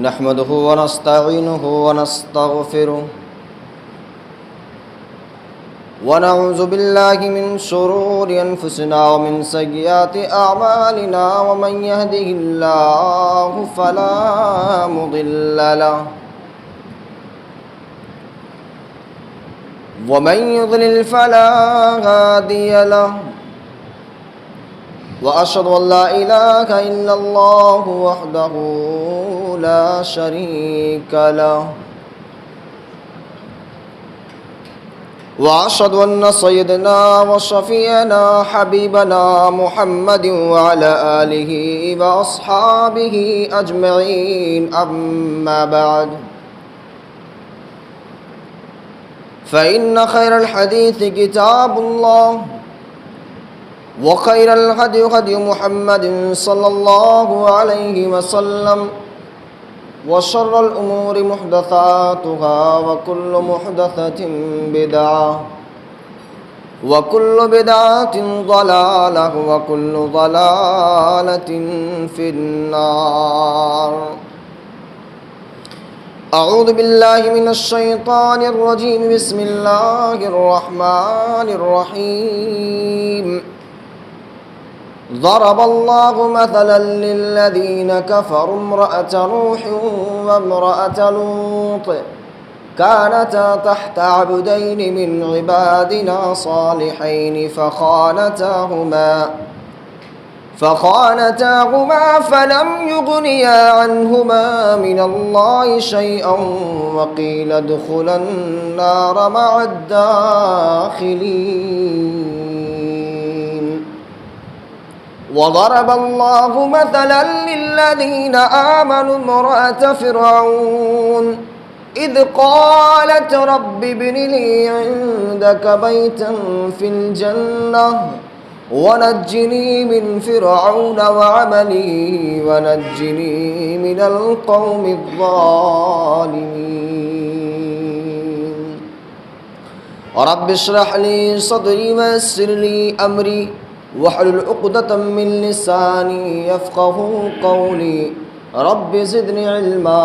نحمده ونستعينه ونستغفره ونعوذ بالله من شرور أنفسنا ومن سيئات أعمالنا ومن يهده الله فلا مضل له ومن يضلل فلا هادي له وأشهد أن لا إله إلا الله وحده لا شريك له وأشهد أن سيدنا وشفيعنا حبيبنا محمد وعلى آله وأصحابه أجمعين أما بعد فإن خير الحديث كتاب الله وخير الهدي هدي محمد صلى الله عليه وسلم وشر الأمور محدثاتها وكل محدثة بدعة وكل بدعة ضلالة وكل ضلالة في النار. أعوذ بالله من الشيطان الرجيم. بسم الله الرحمن الرحيم. ضرب الله مثلا للذين كفروا امرأة نوح وامرأة لوط كانتا تحت عبدين من عبادنا صالحين فخانتاهما فلم يغنيا عنهما من الله شيئا وقيل ادخلا النار مع الداخلين. وضرب الله مثلا للذين آمنوا امرأة فرعون إذ قالت رب ابن لي عندك بيتا في الجنة ونجني من فرعون وعمله ونجني من القوم الظالمين. رب اشرح لي صدري ويسر لي أمري واحلل عقدة من لساني يفقهوا قولي. رب زدني علما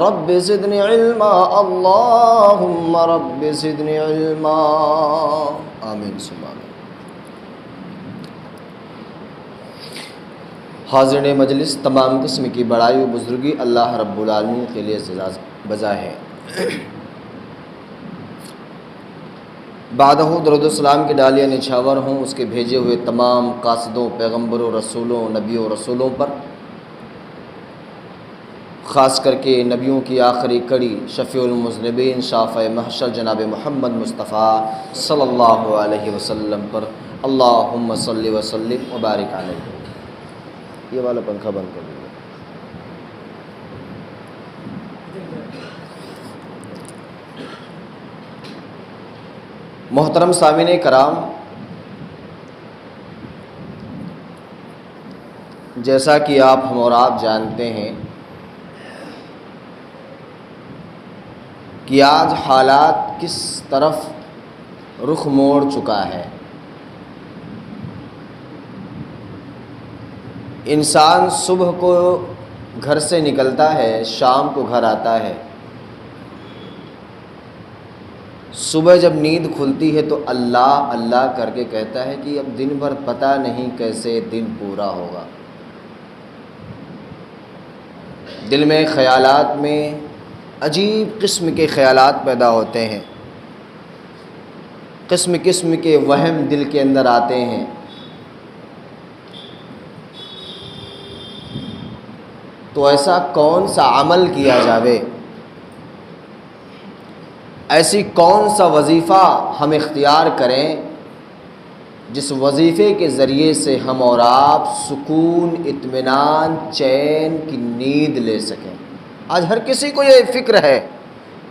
رب زدني علما اللهم رب زدني علما. آمین ثم آمین. حاضرین مجلس، تمام قسم کی بڑائی و بزرگی اللہ رب العالمین کے لیے بجا ہے. بعدہ درود و سلام کی ڈالیاں نچھاور ہوں اس کے بھیجے ہوئے تمام قاصدوں، پیغمبروں، رسولوں، نبیوں، رسولوں پر، خاص کر کے نبیوں کی آخری کڑی شفیع المذنبین شافع محشر جناب محمد مصطفیٰ صلی اللہ علیہ وسلم پر. اللہم صلی وسلم وبارک علیہ. یہ والا پنکھا بند کر دیجیے. محترم سامعین کرام، جیسا کہ ہم اور آپ جانتے ہیں کہ آج حالات کس طرف رخ موڑ چکا ہے. انسان صبح کو گھر سے نکلتا ہے، شام کو گھر آتا ہے. صبح جب نیند کھلتی ہے تو اللہ اللہ کر کے کہتا ہے کہ اب دن بھر پتہ نہیں کیسے دن پورا ہوگا. دل میں خیالات میں عجیب قسم کے خیالات پیدا ہوتے ہیں، قسم قسم کے وہم دل کے اندر آتے ہیں. تو ایسا کون سا عمل کیا جاوے، ایسی کون سا وظیفہ ہم اختیار کریں جس وظیفے کے ذریعے سے ہم اور آپ سکون، اطمینان، چین کی نیند لے سکیں. آج ہر کسی کو یہ فکر ہے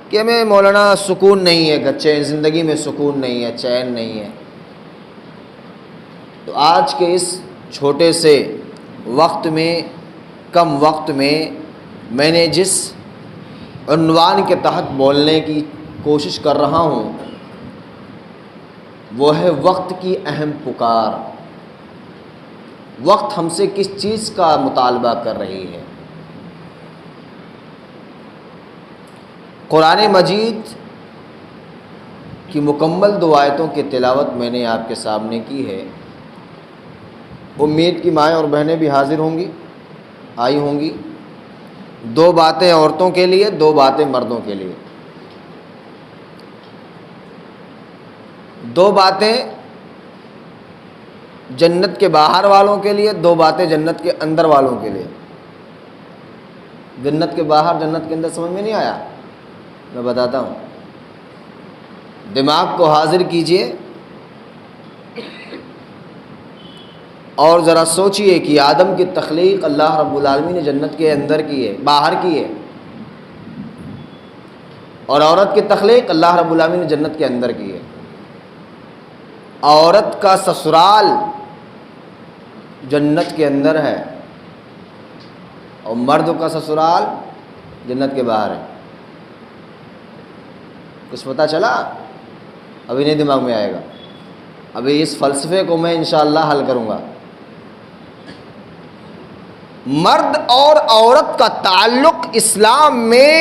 کہ ہمیں مولانا سکون نہیں ہے، چین زندگی میں سکون نہیں ہے، چین نہیں ہے. تو آج کے اس چھوٹے سے وقت میں، کم وقت میں، میں نے جس عنوان کے تحت بولنے کی کوشش کر رہا ہوں وہ ہے وقت کی اہم پکار. وقت ہم سے کس چیز کا مطالبہ کر رہی ہے. قرآن مجید کی مکمل 2 آیتوں کی تلاوت میں نے آپ کے سامنے کی ہے۔ امید کی مائیں اور بہنیں بھی حاضر ہوں گی، آئی ہوں گی۔ 2 باتیں عورتوں کے لیے، 2 باتیں مردوں کے لیے۔ 2 باتیں جنت کے باہر والوں کے لیے، 2 باتیں جنت کے اندر والوں کے لیے۔ جنت کے باہر جنت کے اندر سمجھ میں نہیں آیا؟ میں بتاتا ہوں، دماغ کو حاضر کیجئے اور ذرا سوچئے کہ آدم کی تخلیق اللہ رب العالمین نے جنت کے اندر کی ہے، باہر کی ہے، اور عورت کی تخلیق اللہ رب العالمین نے جنت کے اندر کی ہے۔ عورت کا سسرال جنت کے اندر ہے اور مرد کا سسرال جنت کے باہر ہے۔ کچھ پتہ چلا؟ ابھی نہیں دماغ میں آئے گا، ابھی اس فلسفے کو میں انشاءاللہ حل کروں گا۔ مرد اور عورت کا تعلق اسلام میں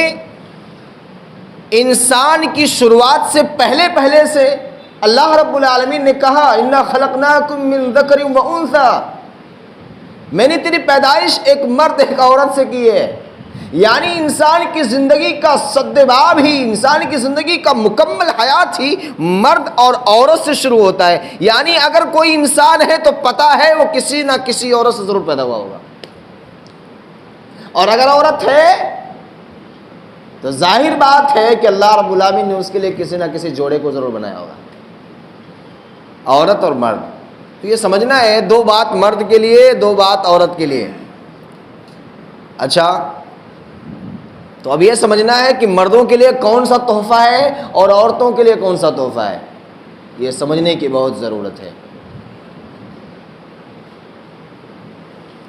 انسان کی شروعات سے پہلے سے اللہ رب العالمین نے کہا اِنَّا خَلَقْنَاكُم مِّن ذَكَرٍ وَأُنثَىٰ، میں نے تیری پیدائش ایک مرد ایک عورت سے کی ہے۔ یعنی انسان کی زندگی کا سدباب ہی، انسان کی زندگی کا مکمل حیات ہی مرد اور عورت سے شروع ہوتا ہے۔ یعنی اگر کوئی انسان ہے تو پتہ ہے وہ کسی نہ کسی عورت سے ضرور پیدا ہوا ہوگا، اور اگر عورت ہے تو ظاہر بات ہے کہ اللہ رب العالمین نے اس کے لیے کسی نہ کسی جوڑے کو ضرور بنایا ہوگا، عورت اور مرد۔ تو یہ سمجھنا ہے 2 بات مرد کے لیے، 2 بات عورت کے لیے۔ اچھا، تو اب یہ سمجھنا ہے کہ مردوں کے لیے کون سا تحفہ ہے اور عورتوں کے لیے کون سا تحفہ ہے، یہ سمجھنے کی بہت ضرورت ہے۔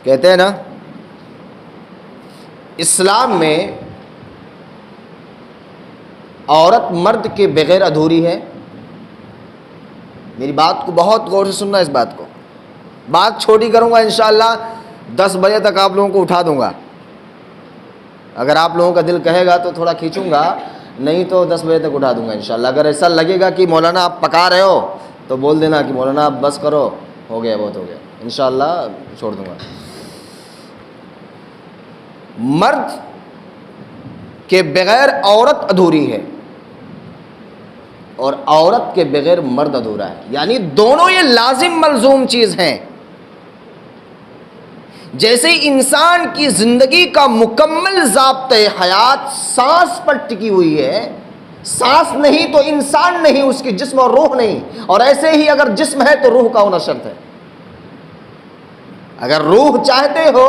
کہتے ہیں نا اسلام میں عورت مرد کے بغیر ادھوری ہے۔ میری بات کو بہت غور سے سننا، اس بات کو، بات چھوٹی کروں گا انشاءاللہ، 10 بجے تک آپ لوگوں کو اٹھا دوں گا۔ اگر آپ لوگوں کا دل کہے گا تو تھوڑا کھینچوں گا، نہیں تو 10 بجے تک اٹھا دوں گا انشاءاللہ۔ اگر ایسا لگے گا کہ مولانا آپ پکا رہے ہو تو بول دینا کہ مولانا آپ بس کرو، ہو گیا، بہت ہو گیا، انشاءاللہ چھوڑ دوں گا۔ مرد کے بغیر عورت ادھوری ہے اور عورت کے بغیر مرد ادھورا ہے، یعنی دونوں یہ لازم ملزوم چیز ہیں۔ جیسے انسان کی زندگی کا مکمل ضابطۂ حیات سانس پر ٹکی ہوئی ہے، سانس نہیں تو انسان نہیں، اس کی جسم اور روح نہیں، اور ایسے ہی اگر جسم ہے تو روح کا ہونا شرط ہے۔ اگر روح چاہتے ہو،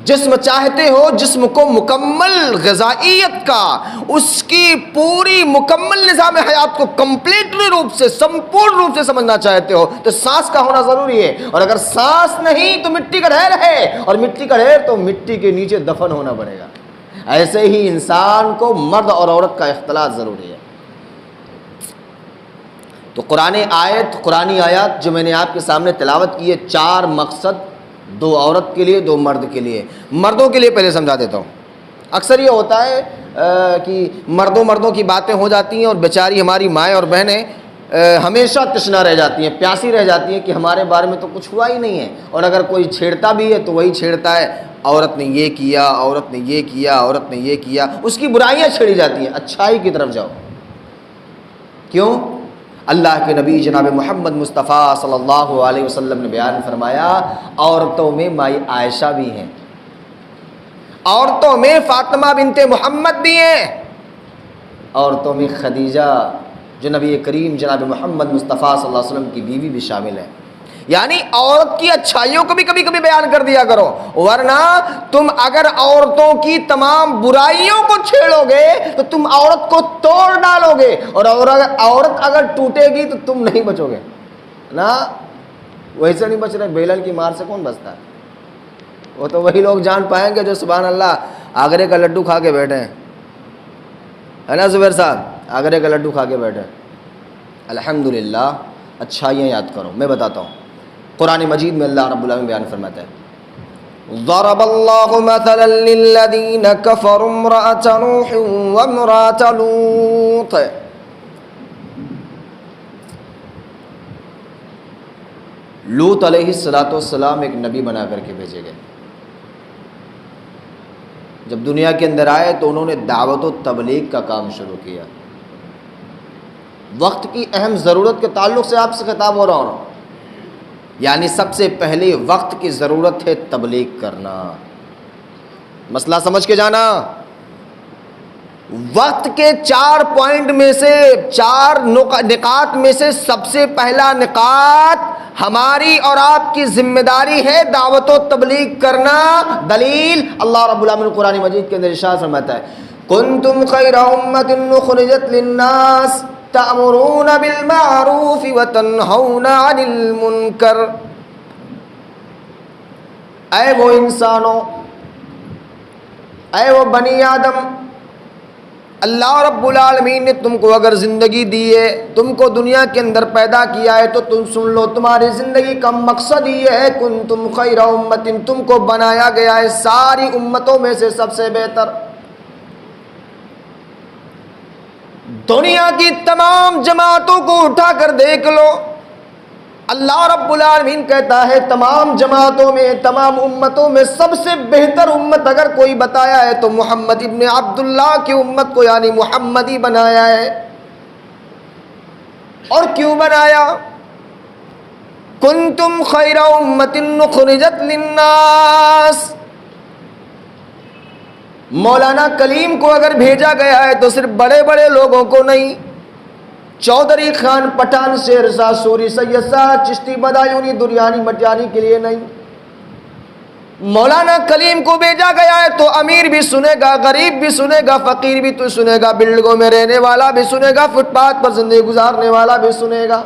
جسم چاہتے ہو، جسم کو مکمل غذائیت کا، اس کی پوری مکمل نظام حیات کو کمپلیٹلی روپ سے، سمپورن روپ سے سمجھنا چاہتے ہو تو سانس کا ہونا ضروری ہے، اور اگر سانس نہیں تو مٹی کا ڈھیر ہے، اور مٹی کا ڈھیر تو مٹی کے نیچے دفن ہونا پڑے گا۔ ایسے ہی انسان کو مرد اور عورت کا اختلاط ضروری ہے۔ تو قرآنی آیات جو میں نے آپ کے سامنے تلاوت کی ہے، 4 مقصد، 2 عورت کے لیے، 2 مرد کے لیے۔ مردوں کے لیے پہلے سمجھا دیتا ہوں۔ اکثر یہ ہوتا ہے کہ مردوں کی باتیں ہو جاتی ہیں اور بیچاری ہماری مائیں اور بہنیں ہمیشہ تشنا رہ جاتی ہیں، پیاسی رہ جاتی ہیں کہ ہمارے بارے میں تو کچھ ہوا ہی نہیں ہے، اور اگر کوئی چھیڑتا بھی ہے تو وہی چھیڑتا ہے، عورت نے یہ کیا، عورت نے یہ کیا، عورت نے یہ کیا، اس کی برائیاں چھیڑی جاتی ہیں۔ اچھائی کی طرف جاؤ۔ کیوں؟ اللہ کے نبی جناب محمد مصطفیٰ صلی اللہ علیہ وسلم نے بیان فرمایا، عورتوں میں مائی عائشہ بھی ہیں، عورتوں میں فاطمہ بنت محمد بھی ہیں، عورتوں میں خدیجہ جو نبی کریم جناب محمد مصطفیٰ صلی اللہ علیہ وسلم کی بیوی بھی شامل ہے۔ یعنی عورت کی اچھائیوں کو بھی کبھی کبھی بیان کر دیا کرو، ورنہ تم اگر عورتوں کی تمام برائیوں کو چھیڑو گے تو تم عورت کو توڑ ڈالو گے، اور عورت اگر ٹوٹے گی تو تم نہیں بچو گے نا۔ ویسے نہیں بچ رہے، بیلن کی مار سے کون بچتا ہے؟ وہ تو وہی لوگ جان پائیں گے جو سبحان اللہ آگرے کا لڈو کھا کے بیٹھے ہیں، ہے نا زبیر صاحب؟ آگرے کا لڈو کھا کے بیٹھے۔ الحمدللہ، اچھائیاں یاد کرو۔ میں بتاتا ہوں، قرآن مجید میں اللہ رب العالمین بیان فرماتا ہے ضرب اللہ مثلا للذین کفروا امرأۃ نوح وامرأۃ لوط. لوط علیہ السلام ایک نبی بنا کر کے بھیجے گئے. جب دنیا کے اندر آئے تو انہوں نے دعوت و تبلیغ کا کام شروع کیا. وقت کی اہم ضرورت کے تعلق سے آپ سے خطاب ہو رہا ہوں، یعنی سب سے پہلے وقت کی ضرورت ہے تبلیغ کرنا. مسئلہ سمجھ کے جانا. وقت کے 4 پوائنٹ میں سے 4 نکات میں سے سب سے پہلا نکات ہماری اور آپ کی ذمہ داری ہے دعوت و تبلیغ کرنا. دلیل اللہ رب العالمین قرآن مجید کے اندر ارشاد فرماتا ہے کنتم خیر امۃ اخرجت للناس تأمرون بالمعروف وتنہون عن المنکر. اے وہ انسانوں، اے وہ بنی آدم، اللہ رب العالمین نے تم کو اگر زندگی دی ہے، تم کو دنیا کے اندر پیدا کیا ہے، تو تم سن لو تمہاری زندگی کا مقصد یہ ہے کنتم خیر امۃ، تم کو بنایا گیا ہے ساری امتوں میں سے سب سے بہتر. دنیا کی تمام جماعتوں کو اٹھا کر دیکھ لو، اللہ رب العالمین کہتا ہے تمام جماعتوں میں، تمام امتوں میں سب سے بہتر امت اگر کوئی بتایا ہے تو محمد ابن عبداللہ کی امت کو، یعنی محمدی بنایا ہے. اور کیوں بنایا؟ کنتم خیر امۃ اخرجت للناس. مولانا کلیم کو اگر بھیجا گیا ہے تو صرف بڑے بڑے لوگوں کو نہیں، چودھری خان پٹھان شیرشاہ سوری سید شاہ چشتی بدایونی دریانی مٹیانی کے لیے نہیں. مولانا کلیم کو بھیجا گیا ہے تو امیر بھی سنے گا، غریب بھی سنے گا، فقیر بھی تو سنے گا، بلڈنگوں میں رہنے والا بھی سنے گا، فٹ پاتھ پر زندگی گزارنے والا بھی سنے گا.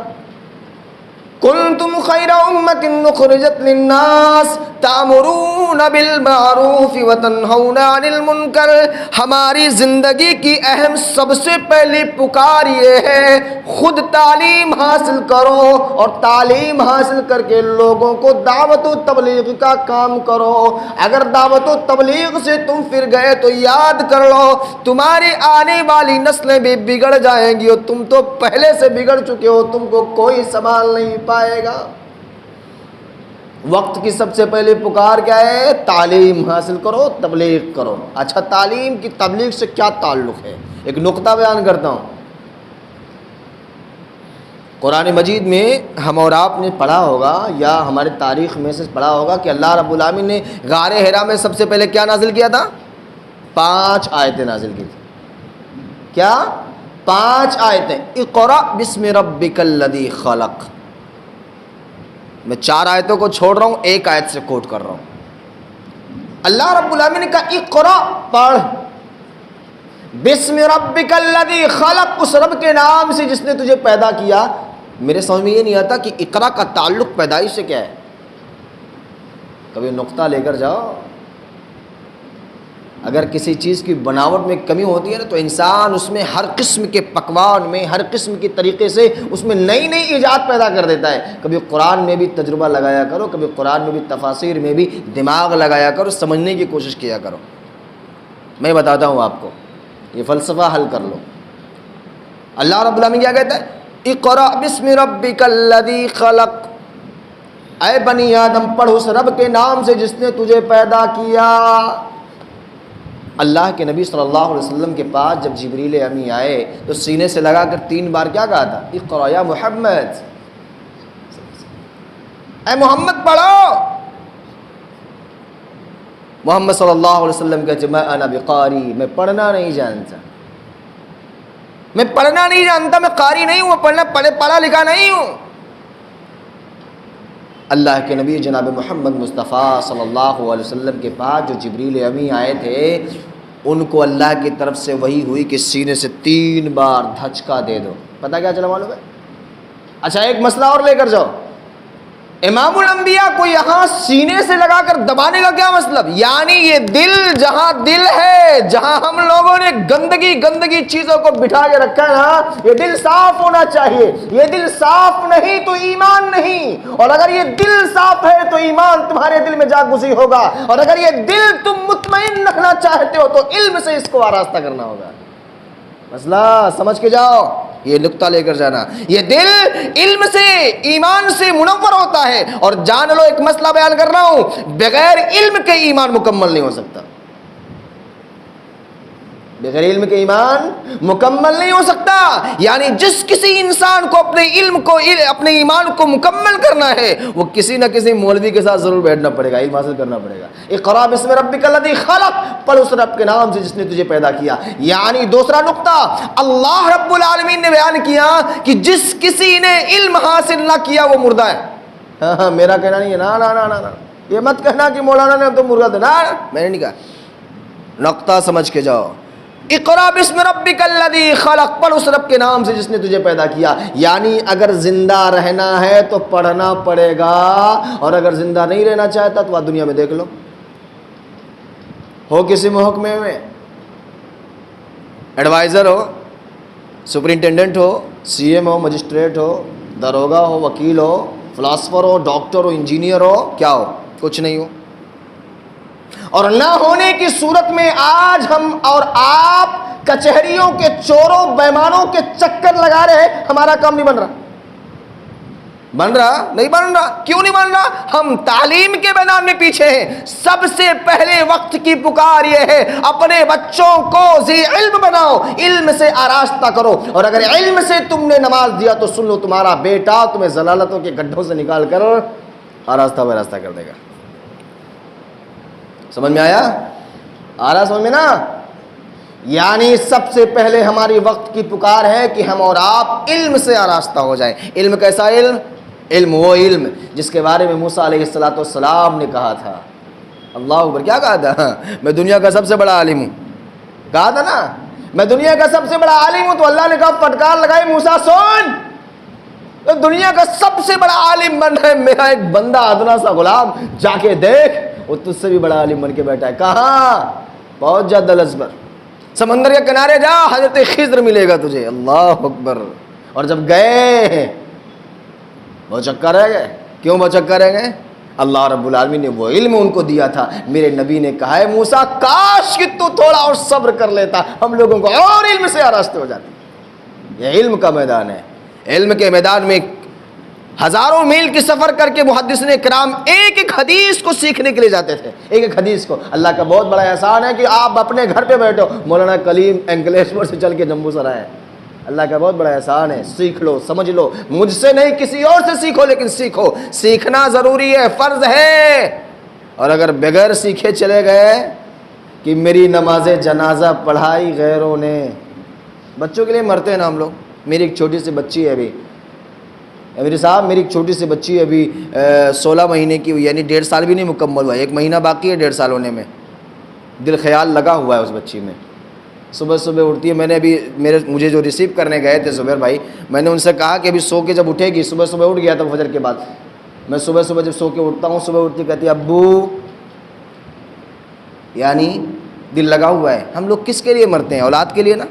کنتم خیر امۃ اخرجت للناس تأمرون بالمعروف وتنہون عن المنکر. ہماری زندگی کی اہم سب سے پہلی پکار یہ ہے خود تعلیم حاصل کرو، اور تعلیم حاصل کر کے لوگوں کو دعوت و تبلیغ کا کام کرو. اگر دعوت و تبلیغ سے تم پھر گئے تو یاد کر لو تمہاری آنے والی نسلیں بھی بگڑ جائیں گی، اور تم تو پہلے سے بگڑ چکے ہو، تم کو کوئی سنبھال نہیں پائے گا. وقت کی سب سے پہلے پکار کیا ہے؟ تعلیم حاصل کرو، تبلیغ کرو. اچھا تعلیم کی تبلیغ سے کیا تعلق ہے؟ ایک نقطہ بیان کرتا ہوں. قرآن مجید میں ہم اور آپ نے پڑھا ہوگا یا ہمارے تاریخ میں سے پڑھا ہوگا کہ اللہ رب العالمین نے غار حرا میں سب سے پہلے کیا نازل کیا تھا؟ 5 آیتیں نازل کی تھی. کیا؟ 5 آیتیں. اقرأ بسم ربک الذی خلق. میں 4 آیتوں کو چھوڑ رہا ہوں، 1 آیت سے کوٹ کر رہا ہوں. اللہ رب العالمین نے کہا اقرأ، پڑھ، بسم ربک الذی خلق، اس رب کے نام سے جس نے تجھے پیدا کیا. میرے سمجھ میں یہ نہیں آتا کہ اقرا کا تعلق پیدائش سے کیا ہے. کبھی نقطہ لے کر جاؤ. اگر کسی چیز کی بناوٹ میں کمی ہوتی ہے نا تو انسان اس میں ہر قسم کے پکوان میں، ہر قسم کی طریقے سے اس میں نئی نئی ایجاد پیدا کر دیتا ہے. کبھی قرآن میں بھی تجربہ لگایا کرو، کبھی قرآن میں بھی تفاسیر میں بھی دماغ لگایا کرو، سمجھنے کی کوشش کیا کرو. میں بتاتا ہوں آپ کو، یہ فلسفہ حل کر لو. اللہ رب العالمین کیا کہتا ہے؟ اقرأ بسم ربک الذی خلق. اے بنی آدم پڑھ اس رب کے نام سے جس نے تجھے پیدا کیا. اللہ کے نبی صلی اللہ علیہ وسلم کے پاس جب جبریل امی آئے تو سینے سے لگا کر 3 بار کیا کہا تھا؟ اقرأ یا محمد، اے محمد پڑھو. محمد صلی اللہ علیہ وسلم کہتے میں انا بقاری، میں پڑھنا نہیں جانتا، میں پڑھنا نہیں جانتا، میں قاری نہیں ہوں، پڑھا لکھا نہیں ہوں. اللہ کے نبی جناب محمد مصطفیٰ صلی اللہ علیہ وسلم کے پاس جو جبریل امی آئے تھے ان کو اللہ کی طرف سے وحی ہوئی کہ سینے سے 3 بار دھچکا دے دو. پتہ کیا چلا معلوم ہے؟ اچھا ایک مسئلہ اور لے کر جاؤ. امام الانبیاء کو یہاں سینے سے لگا کر دبانے کا کیا مطلب؟ یعنی یہ دل جہاں دل ہے، جہاں ہم لوگوں نے گندگی چیزوں کو بٹھا کے رکھا ہے نا، یہ دل صاف ہونا چاہیے۔ یہ دل صاف نہیں تو ایمان نہیں، اور اگر یہ دل صاف ہے تو ایمان تمہارے دل میں جا گزی ہوگا، اور اگر یہ دل تم مطمئن رکھنا چاہتے ہو تو علم سے اس کو آراستہ کرنا ہوگا۔ مسئلہ سمجھ کے جاؤ، یہ نقطہ لے کر جانا۔ یہ دل علم سے، ایمان سے منور ہوتا ہے، اور جان لو ایک مسئلہ بیان کر رہا ہوں، بغیر علم کے ایمان مکمل نہیں ہو سکتا۔ بغیر علم کے ایمان مکمل نہیں ہو سکتا۔ یعنی جس کسی انسان کو اپنے علم کو، اپنے ایمان کو مکمل کرنا ہے، وہ کسی نہ کسی مولوی کے ساتھ ضرور بیٹھنا پڑے گا، علم حاصل کرنا پڑے گا۔ اقرا بسم ربک الذی خلق، پڑھ اس رب کے نام سے جس نے تجھے پیدا کیا۔ یعنی دوسرا نقطہ اللہ رب العالمین نے بیان کیا کہ جس کسی نے علم حاصل نہ کیا وہ مردہ ہے۔ ہاں میرا کہنا نہیں ہے، نا نا نا نا، یہ مت کہنا کہ مولانا نے تو مردہ تھا، نا میں نے نہیں کہا۔ نقطہ سمجھ کے جاؤ، اقرا بسم ربک الذی خلق، پڑھ اس رب کے نام سے جس نے تجھے پیدا کیا۔ یعنی اگر زندہ رہنا ہے تو پڑھنا پڑے گا، اور اگر زندہ نہیں رہنا چاہتا تو آپ دنیا میں دیکھ لو، ہو کسی محکمے میں ایڈوائزر ہو، سپرنٹینڈنٹ ہو، سی ایم ہو، مجسٹریٹ ہو، داروغہ ہو، وکیل ہو، فلاسفر ہو، ڈاکٹر ہو، انجینئر ہو، کیا ہو؟ کچھ نہیں ہو۔ اور نہ ہونے کی صورت میں آج ہم اور آپ کچہریوں کے چوروں بیمانوں کے چکر لگا رہے ہیں، ہمارا کام نہیں بن رہا۔ نہیں بن رہا۔ کیوں نہیں بن رہا؟ ہم تعلیم کے میدان میں پیچھے ہیں۔ سب سے پہلے وقت کی پکار یہ ہے، اپنے بچوں کو ذی علم بناؤ، علم سے آراستہ کرو، اور اگر علم سے تم نے نماز دیا تو سن لو، تمہارا بیٹا تمہیں ضلالتوں کے گڈھوں سے نکال کر آراستہ وراستہ کر دے گا۔ سمجھ میں آیا؟ آ رہا سمجھ میں نا؟ یعنی سب سے پہلے ہماری وقت کی پکار ہے کہ ہم اور آپ علم سے آراستہ ہو جائیں۔ علم کیسا علم؟ علم وہ علم جس کے بارے میں موسیٰ علیہ السلام نے کہا تھا، اللہ اکبر، کیا کہا تھا؟ میں دنیا کا سب سے بڑا عالم ہوں، کہا تھا نا، میں دنیا کا سب سے بڑا عالم ہوں۔ تو اللہ نے کہا، پھٹکار لگائی، موسیٰ سن، تو دنیا کا سب سے بڑا عالم بن رہا ہے میرا ایک بندہ ادنا سا غلام، جا کے دیکھ وہ تجھ سے بھی بڑا عالم بن کے بیٹھا ہے۔ کہاں؟ پہنچ جا دلسبر، سمندر کے کنارے جا، حضرت خضر ملے گا تجھے، اللہ اکبر۔ اور جب گئے وہ چکر رہ گئے۔ کیوں وہ چکر رہ گئے؟ اللہ رب العالمین نے وہ علم ان کو دیا تھا۔ میرے نبی نے کہا ہے، موسیٰ کاش کہ تو تھوڑا اور صبر کر لیتا، ہم لوگوں کو اور علم سے آراستہ ہو جاتے۔ یہ علم کا میدان ہے۔ علم کے میدان میں ہزاروں میل کی سفر کر کے محدثین کرام ایک ایک حدیث کو سیکھنے کے لیے جاتے تھے، ایک ایک حدیث کو۔ اللہ کا بہت بڑا احسان ہے کہ آپ اپنے گھر پہ بیٹھے ہو، مولانا کلیم انکلیشور سے چل کے جموں سرائے، اللہ کا بہت بڑا احسان ہے۔ سیکھ لو، سمجھ لو، مجھ سے نہیں کسی اور سے سیکھو، لیکن سیکھو، سیکھنا ضروری ہے، فرض ہے۔ اور اگر بغیر سیکھے چلے گئے کہ میری نماز جنازہ پڑھائی غیروں نے، بچوں کے لیے مرتے ہیں نا ہم لوگ۔ میری ایک چھوٹی سی بچی ہے ابھی، میرے صاحب، میری ایک چھوٹی سی بچی ہے ابھی 16 مہینے کی ہوئی، یعنی 1.5 سال بھی نہیں مکمل ہوا، 1 مہینہ باقی ہے 1.5 سال ہونے میں۔ دل خیال لگا ہوا ہے اس بچی میں، صبح صبح اٹھتی ہے۔ میں نے ابھی مجھے جو ریسیو کرنے گئے تھے زبیر بھائی، میں نے ان سے کہا کہ ابھی سو کے جب اٹھے گی، صبح صبح اٹھ گیا تھا فجر کے بعد، میں صبح صبح جب سو کے اٹھتا ہوں، صبح اٹھتی کہتی ہے، ابو، یعنی دل لگا ہوا ہے۔ ہم لوگ کس کے لیے مرتے ہیں؟ اولاد کے لیے نا،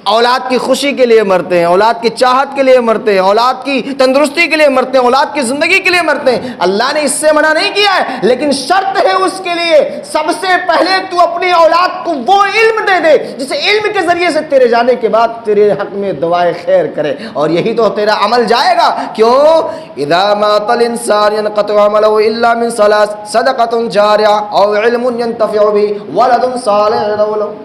اولاد کی خوشی کے لیے مرتے ہیں، اولاد کی چاہت کے لیے مرتے ہیں، اولاد کی تندرستی کے لیے مرتے ہیں، اولاد کی زندگی کے لیے مرتے ہیں۔ اللہ نے اس سے منع نہیں کیا ہے، لیکن شرط ہے اس کے لیے، سب سے پہلے تو اپنی اولاد کو وہ علم دے دے جسے علم کے ذریعے سے تیرے جانے کے بعد تیرے حق میں دعائے خیر کرے، اور یہی تو تیرا عمل جائے گا۔ کیوں؟ اذا مات الانسان ينقطع عمله الا من صدقة جارية او علم ينتفع به ولد صالح يدعو له۔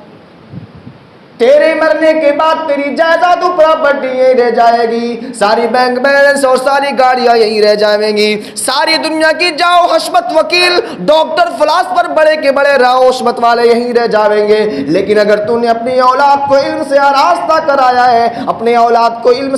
تیرے مرنے کے بعد تیری جائیداد و پراپرٹی یہیں رہ جائے گی، ساری بینک بیلنس اور ساری گاڑیاں یہیں رہ جائیں گی، ساری دنیا کی جاؤ حشمت وکیل ڈاکٹر فلاسفر بڑے کے بڑے راؤ حشمت والے یہیں رہ جائیں گے۔ لیکن اگر تو نے اپنی اولاد کو علم سے آراستہ کرایا ہے، اپنے اولاد کو علم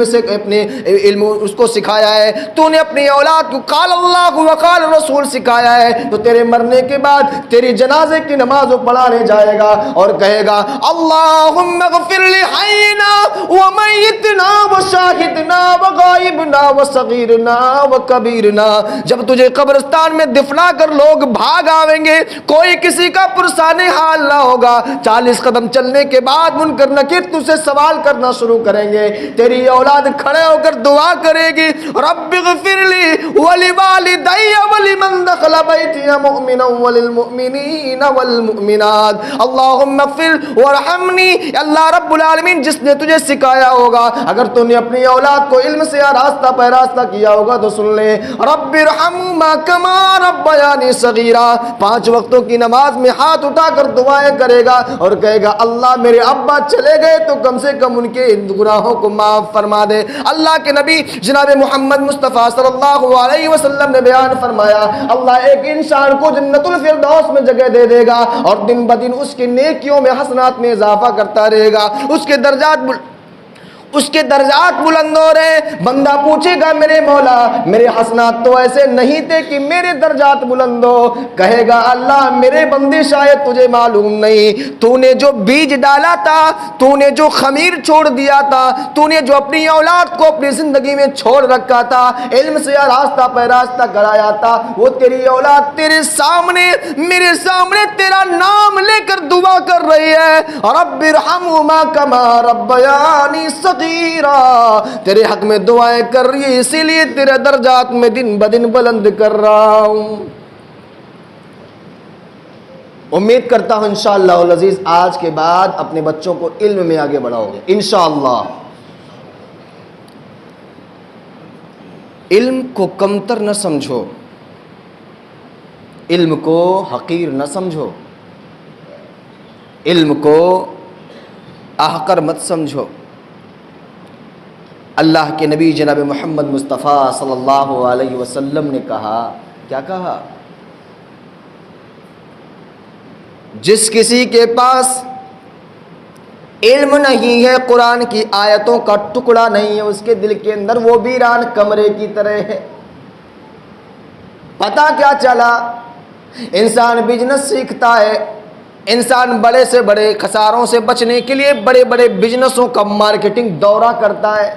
سے اپنے علم اس کو سکھایا ہے، تو نے اپنی اولاد کو قال اللہ و قال رسول سکھایا ہے، تو تیرے مرنے کے بعد تیری جنازے کی نماز وہ پڑھانے جائے گا اور کہے گا، اللہم اغفر لحینا ومیتنا وشاہدنا وغائبنا وصغیرنا وکبیرنا. جب تجھے قبرستان میں دفنا کر لوگ بھاگ آویں گے، کوئی کسی کا پرسان حال نہ ہوگا، 40 قدم چلنے کے بعد منکر نکیر تجھ سے سوال کرنا شروع کریں گے. تیری اولاد کھڑے ہو کر دعا کرے گی، رب اغفر لی ولوالدی ولمن دخل بیتی مؤمنا وللمؤمنین والمؤمنات. اللہم اغفر وارحمنی. اللہ رب العالمین جس نے تجھے سکھایا ہوگا، اگر تو نے اپنی اولاد کو علم سے راستہ پہ راستہ کیا ہوگا تو سن لے، رب ارحمہما کما ربیانی صغیرا. 5 وقتوں کی نماز میں ہاتھ اٹھا کر دعائیں کرے گا اور کہے گا اللہ میرے ابا چلے گئے تو کم سے کم ان کے گناہوں کو معاف فرما دے. اللہ کے نبی جناب محمد مصطفیٰ صلی اللہ علیہ وسلم نے بیان فرمایا، اللہ ایک انسان کو جنت الفردوس میں جگہ دے دے گا اور دن بدن اس کی نیکیوں میں حسنات میں اضافہ کرتا رہے گا، اس کے درجات بلند ہو رہے. بندہ پوچھے گا میرے مولا میرے حسنات تو ایسے نہیں تھے کہ میرے درجات بلند ہو. کہے گا اللہ میرے بندے شاید تجھے معلوم نہیں، تو نے جو بیج ڈالا تھا، تو نے جو خمیر چھوڑ دیا تھا، تو نے جو اپنی اولاد کو اپنی زندگی میں چھوڑ رکھا تھا، علم سے راستہ پہ راستہ کرایا تھا، وہ تیری اولاد تیرے سامنے میرے سامنے تیرا نام لے کر دعا کر رہی ہے، رب ارحمہما کما ربیانی صغیرا. تیرے حق میں دعائیں کر رہی ہے، اسی لیے تیرے درجات میں دن بدن بلند کر رہا ہوں. امید کرتا ہوں انشاءاللہ العزیز آج کے بعد اپنے بچوں کو علم میں آگے بڑھاؤ گے انشاءاللہ. علم کو کمتر نہ سمجھو، علم کو حقیر نہ سمجھو، علم کو احقر مت سمجھو. اللہ کے نبی جناب محمد مصطفیٰ صلی اللہ علیہ وسلم نے کہا، کیا کہا؟ جس کسی کے پاس علم نہیں ہے، قرآن کی آیتوں کا ٹکڑا نہیں ہے اس کے دل کے اندر، وہ ویران کمرے کی طرح ہے. پتہ کیا چلا؟ انسان بزنس سیکھتا ہے، انسان بڑے سے بڑے خساروں سے بچنے کے لیے بڑے بڑے بزنسوں کا مارکیٹنگ دورہ کرتا ہے.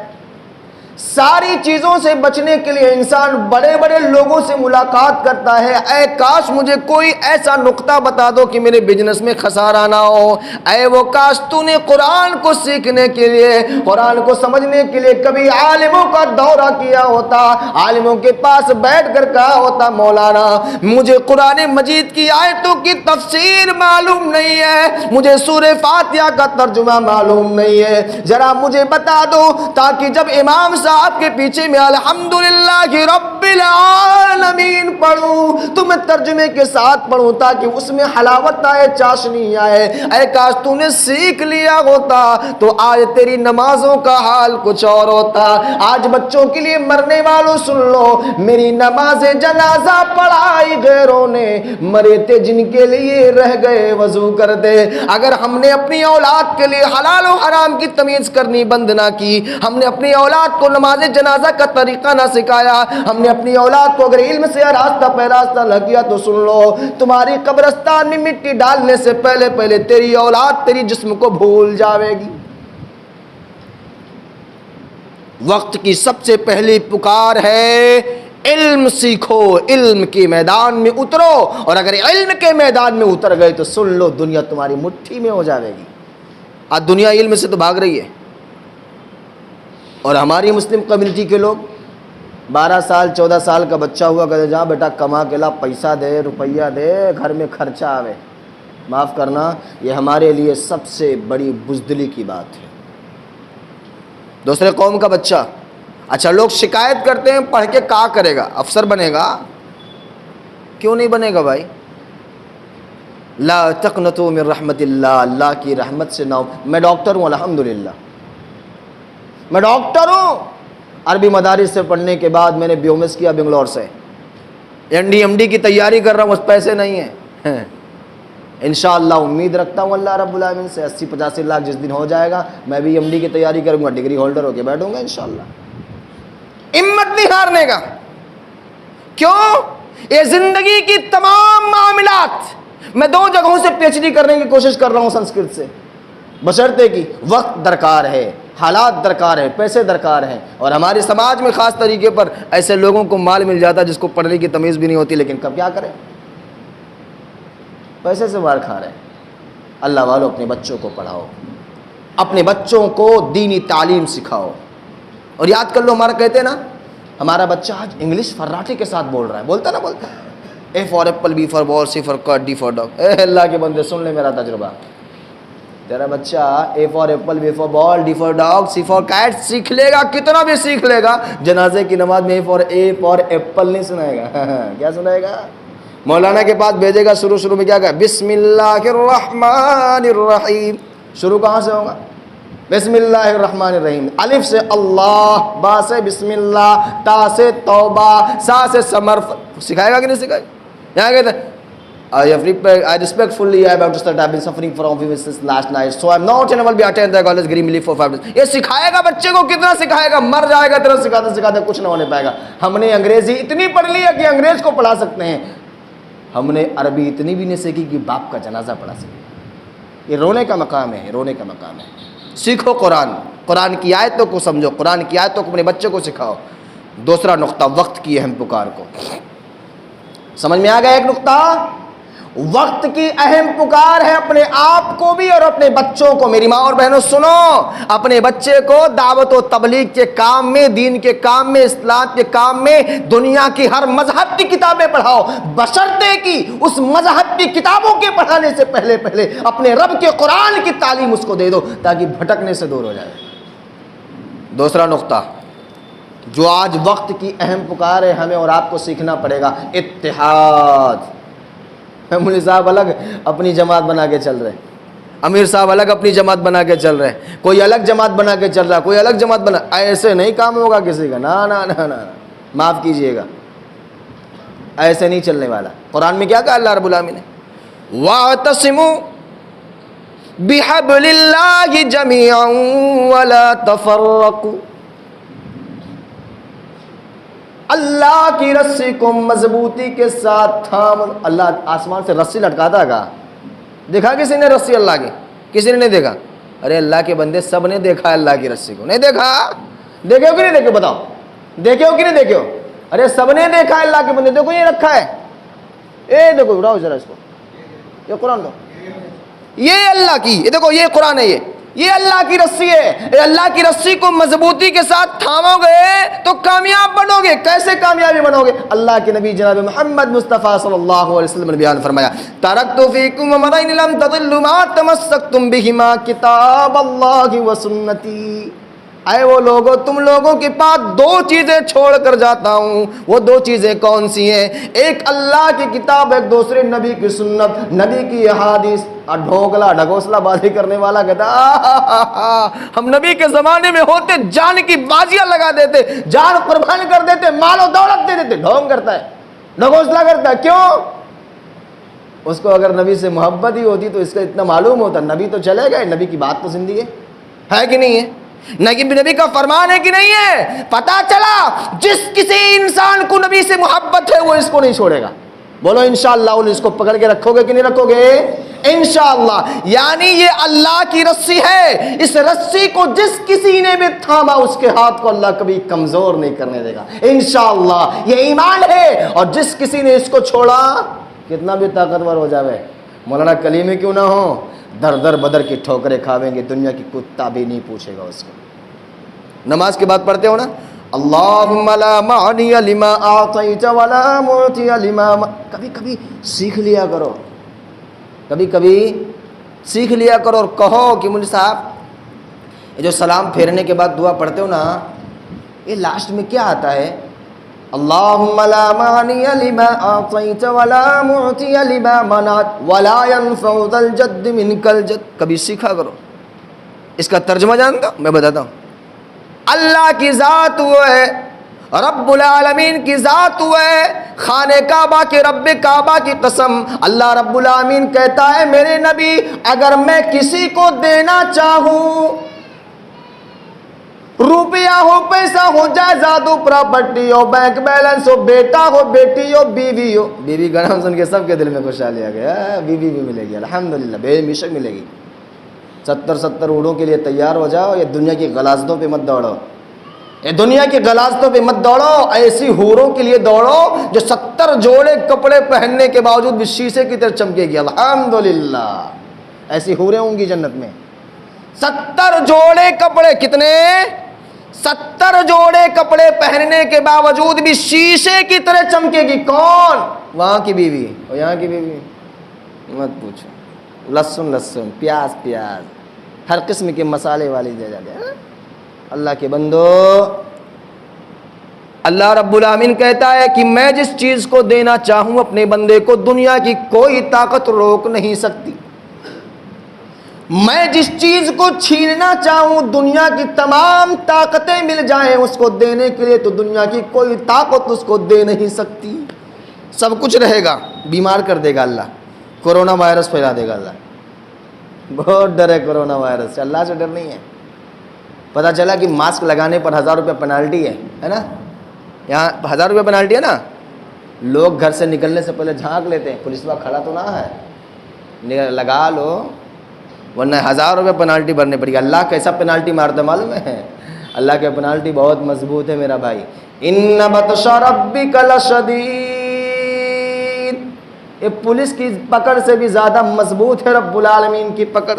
ساری چیزوں سے بچنے کے لیے انسان بڑے بڑے لوگوں سے ملاقات کرتا ہے. اے کاش مجھے کوئی ایسا نقطہ بتا دو کہ میرے بزنس میں خسارہ نہ ہو. اے وہ کاش تو نے قرآن کو سیکھنے کے لیے، قرآن کو سمجھنے کے لیے کبھی عالموں کا دورہ کیا ہوتا، عالموں کے پاس بیٹھ کر کہا ہوتا مولانا مجھے قرآن مجید کی آیتوں کی تفسیر معلوم نہیں ہے، مجھے سورہ فاتحہ کا ترجمہ معلوم نہیں ہے، ذرا مجھے بتا دو تاکہ جب امام صاحب کے پیچھے میں الحمدللہ رب العالمین پڑھوں تو میں ترجمے کے ساتھ پڑھوں تاکہ اس میں حلاوت آئے، چاشنی آئے. اے کاش تو نے سیکھ لیا ہوتا تو آج تیری نمازوں کا حال کچھ اور ہوتا. آج بچوں کے لیے مرنے والوں سن لو، میری نماز جنازہ پڑھائی غیروں نے، مرے تھے جن کے لیے رہ گئے وضو کر دے. اگر ہم نے اپنی اولاد کے لیے حلال و حرام کی تمیز کرنی بند نہ کی، ہم نے اپنی اولاد کو نماز جنازہ کا طریقہ نہ سکھایا، ہم نے اپنی اولاد کو اگر علم سے راستہ پہ راستہ نہ کیا تو سن لو تمہاری قبرستان میں مٹی ڈالنے سے پہلے پہلے تیری اولاد تیری جسم کو بھول جاوے گی. وقت کی سب سے پہلی پکار ہے علم سیکھو، علم کے میدان میں اترو، اور اگر علم کے میدان میں اتر گئے تو سن لو دنیا تمہاری مٹھی میں ہو جاوے گی. آج دنیا علم سے تو بھاگ رہی ہے، اور ہماری مسلم کمیونٹی کے لوگ 12 سال 14 سال کا بچہ ہوا کہتے جہاں بیٹا کما کے لا، پیسہ دے، روپیہ دے، گھر میں خرچہ آوے. معاف کرنا، یہ ہمارے لیے سب سے بڑی بزدلی کی بات ہے. دوسرے قوم کا بچہ، اچھا لوگ شکایت کرتے ہیں پڑھ کے کیا کرے گا؟ افسر بنے گا؟ کیوں نہیں بنے گا بھائی؟ لا تقنطوا من رحمت اللہ، اللہ کی رحمت سے نہ. میں ڈاکٹر ہوں الحمدللہ، میں ڈاکٹر ہوں. عربی مدارس سے پڑھنے کے بعد میں نے بیومس کیا بنگلور سے، این ڈی کی تیاری کر رہا ہوں، اس پیسے نہیں ہیں. انشاءاللہ امید رکھتا ہوں اللہ رب العالمین سے 80-85 لاکھ جس دن ہو جائے گا میں بھی ایم ڈی کی تیاری کروں گا، ڈگری ہولڈر ہو کے بیٹھوں گا انشاءاللہ. ہمت نہیں ہارنے کا. کیوں؟ یہ زندگی کی تمام معاملات، میں 2 جگہوں سے پی ایچ ڈی کرنے کی کوشش کر رہا ہوں سنسکرت سے. بشرطے کہ وقت درکار ہے، حالات درکار ہے، پیسے درکار ہیں. اور ہمارے سماج میں خاص طریقے پر ایسے لوگوں کو مال مل جاتا ہے جس کو پڑھنے کی تمیز بھی نہیں ہوتی، لیکن کب کیا کریں، پیسے سے مار کھا رہے ہیں. اللہ والوں اپنے بچوں کو پڑھاؤ، اپنے بچوں کو دینی تعلیم سکھاؤ. اور یاد کر لو، ہمارا کہتے ہیں نا، ہمارا بچہ آج انگلش فراٹی کے ساتھ بول رہا ہے، بولتا نا، بولتا A for apple, B for ball, C for cat, D for dog. اے اللہ کے بندے سن لے میرا تجربہ. تیرا بچہ A for apple, B for ball, D for dog, C for cat سیکھ لے گا، کتنا بھی سیکھ لے گا، جنازے کی نماز میں اے فار ایپل نہیں سنائے گا. کیا سنائے گا؟ مولانا کے پاس بھیجے گا، شروع میں کیا کہا؟ بسم اللہ الرحمن الرحیم. شروع کہاں سے ہوگا؟ بسم اللہ الرحمن الرحیم. الف سے اللہ، با سے بسم اللہ، تا سے توبہ، سا سے سمر. سکھائے گا کہ نہیں سکھائے گا؟ یہاں کہتے ہیں I respectfully I have to start. I've been suffering from fever since last night, so I'm not able to attend the college. Give me leave for 5 days. یہ سکھائے گا بچے کو؟ کتنا سکھائے گا؟ مر جائے گا تیرا سکھاتے سکھاتے، کچھ نہ ہونے پائے گا. ہم نے انگریزی اتنی پڑھ لی ہے کہ انگریز کو پڑھا سکتے ہیں، ہم نے عربی اتنی بھی نہیں سیکھی کہ باپ کا جنازہ پڑھا سکے. یہ رونے کا مقام ہے، رونے کا مقام ہے. سیکھو قرآن کی آیتوں کو سمجھو، قرآن کی آیتوں کو اپنے بچے کو سکھاؤ. دوسرا نقطہ، وقت کی اہم پکار کو سمجھ میں آ گیا. ایک نقطہ، وقت کی اہم پکار ہے اپنے آپ کو بھی اور اپنے بچوں کو. میری ماں اور بہنوں سنو، اپنے بچے کو دعوت و تبلیغ کے کام میں، دین کے کام میں، اصلاح کے کام میں دنیا کی ہر مذہب کی کتابیں پڑھاؤ، بشرطے کہ اس مذہب کی کتابوں کے پڑھانے سے پہلے اپنے رب کے قرآن کی تعلیم اس کو دے دو تاکہ بھٹکنے سے دور ہو جائے. دوسرا نقطہ جو آج وقت کی اہم پکار ہے، ہمیں اور آپ کو سیکھنا پڑے گا، اتحاد. مولوی صاحب الگ اپنی جماعت بنا کے چل رہے، امیر صاحب الگ اپنی جماعت بنا کے چل رہے، کوئی الگ جماعت بنا کے چل رہا، کوئی الگ جماعت بنا. ایسے نہیں کام ہوگا کسی کا. نا معاف کیجئے گا، ایسے نہیں چلنے والا. قرآن میں کیا کہا اللہ رب العالمین نے؟ وَاعْتَصِمُوا بِحَبْلِ اللَّهِ جَمِيعًا وَلَا تَفَرَّقُوا. اللہ کی رسی کو مضبوطی کے ساتھ تھام. اللہ آسمان سے رسی لٹکاتا ہے کہا؟ دیکھا کسی نے رسی اللہ کی؟ کسی نے نہیں دیکھا. ارے اللہ کے بندے سب نے دیکھا اللہ کی رسی کو. نہیں دیکھا؟ دیکھے ہو کہ نہیں دیکھے؟ بتاؤ، دیکھے ہو کہ نہیں دیکھے ہو؟ ارے سب نے دیکھا اللہ کے بندے. دیکھو یہ رکھا ہے، اے دیکھو، اٹھاؤ ذرا اس کو، یہ قرآن دو، یہ اللہ کی، یہ دیکھو یہ قرآن ہے، یہ اللہ کی رسی ہے. اے اللہ کی رسی کو مضبوطی کے ساتھ تھامو گے تو کامیاب بنو گے. کیسے کامیابی بنو گے؟ اللہ کے نبی جناب محمد مصطفیٰ صلی اللہ علیہ وسلم نے بیان فرمایا، ترکت فیکم امرین لم تضلوا ما تمسکتم بہما، کتاب اللہ و سنتی. اے وہ لوگوں، تم لوگوں کے پاس دو چیزیں چھوڑ کر جاتا ہوں. وہ دو چیزیں کون سی ہیں؟ ایک اللہ کی کتاب، ایک دوسرے نبی کی سنت، نبی کی احادیث. اور ڈھوکلا ڈھگوسلا بازی کرنے والا کہتا ہم نبی کے زمانے میں ہوتے جان کی بازیاں لگا دیتے، جان قربان کر دیتے، مال و دولت دے دیتے. ڈھونگ کرتا ہے، ڈھگوسلا کرتا ہے. کیوں؟ اس کو اگر نبی سے محبت ہی ہوتی تو اس کا اتنا معلوم ہوتا. نبی تو چلے گئے، نبی کی بات تو زندگی ہے کہ نہیں ہے؟ نبی کا فرمان ہے کہ نہیں ہے؟ پتا چلا جس کسی انسان کو نبی سے محبت ہے وہ اس کو نہیں چھوڑے گا. بولو انشاءاللہ. اس کو پکڑ کے رکھو گے کہ نہیں رکھو گے؟ انشاءاللہ. یعنی یہ اللہ کی رسی ہے، اس رسی کو جس کسی نے بھی تھاما اس کے ہاتھ کو اللہ کبھی کمزور نہیں کرنے دے گا انشاءاللہ. یہ ایمان ہے. اور جس کسی نے اس کو چھوڑا کتنا بھی طاقتور ہو جاوے، مولانا کلیمے کیوں نہ ہو، در در بدر کی ٹھوکریں کھاویں گے، دنیا کی کتا بھی نہیں پوچھے گا اس کو. نماز کے بعد پڑھتے ہو نا، اللہم لا معنی لما اعطیت ولا معطی لما. کبھی کبھی سیکھ لیا کرو، کبھی کبھی سیکھ لیا کرو اور کہو کہ مولوی صاحب یہ جو سلام پھیرنے کے بعد دعا پڑھتے ہو نا، یہ لاسٹ میں کیا آتا ہے؟ اللہم لا معنی لما اعطیت ولا معطی لما منعت ولا ينفع ذا الجد منک الجد. کبھی سیکھا کرو. اس کا ترجمہ جانتا ہوں؟ میں بتاتا ہوں. اللہ کی ذات وہ ہے، رب العالمین کی ذات وہ ہے. خانہ کعبہ کے رب کعبہ کی قسم، اللہ رب العالمین کہتا ہے میرے نبی اگر میں کسی کو دینا چاہوں، روپیہ ہو، پیسہ ہو، جائیداد ہو، پراپرٹی ہو، بینک بیلنس ہو، بیٹا ہو، بیٹی ہو، بیوی ہو. بیوی کا نام سن کے سب کے دل میں خوشحالی آ گیا. بیوی بھی ملے گی الحمدللہ، بے شک ملے گی. 70 اونٹوں کے لیے تیار ہو جاؤ، یہ دنیا کی غلاظتوں پہ مت دوڑو، یہ دنیا کی غلاظتوں پہ مت دوڑو، ایسی حوروں کے لیے دوڑو جو 70 جوڑے کپڑے پہننے کے باوجود بھی شیشے کی طرح چمکے گی۔ الحمدللہ ایسی حوریں ہوں گی جنت میں، 70 جوڑے کپڑے، کتنے؟ 70 جوڑے کپڑے پہننے کے باوجود بھی شیشے کی طرح چمکے گی۔ کون؟ وہاں کی بیوی اور یہاں کی بیوی مت پوچھو، لہسن پیاز ہر قسم کے مسالے والی دے جاتے ہیں۔ اللہ کے بندو، اللہ رب العالمین کہتا ہے کہ میں جس چیز کو دینا چاہوں اپنے بندے کو دنیا کی کوئی طاقت روک نہیں سکتی، میں جس چیز کو چھیننا چاہوں دنیا کی تمام طاقتیں مل جائیں اس کو دینے کے لیے تو دنیا کی کوئی طاقت اس کو دے نہیں سکتی۔ سب کچھ رہے گا، بیمار کر دے گا اللہ، کورونا وائرس پھیلا دے گا اللہ۔ بہت ڈر ہے کورونا وائرس سے، اللہ سے ڈر نہیں ہے۔ پتہ چلا کہ ماسک لگانے پر 1000 روپے پینالٹی ہے نا، یہاں 1000 روپے پینالٹی ہے نا، لوگ گھر سے نکلنے سے پہلے جھانک لیتے ہیں پولیس والا کھڑا تو نہ ہے، لگا لو ورنہ 1000 روپے پینالٹی بھرنے پڑی۔ اللہ کیسا پینالٹی مارتا معلوم ہے؟ اللہ کے پینالٹی بہت مضبوط ہے میرا بھائی۔ ان بطش ربک لشدید، یہ پولیس کی پکڑ سے بھی زیادہ مضبوط ہے رب العالمین کی پکڑ۔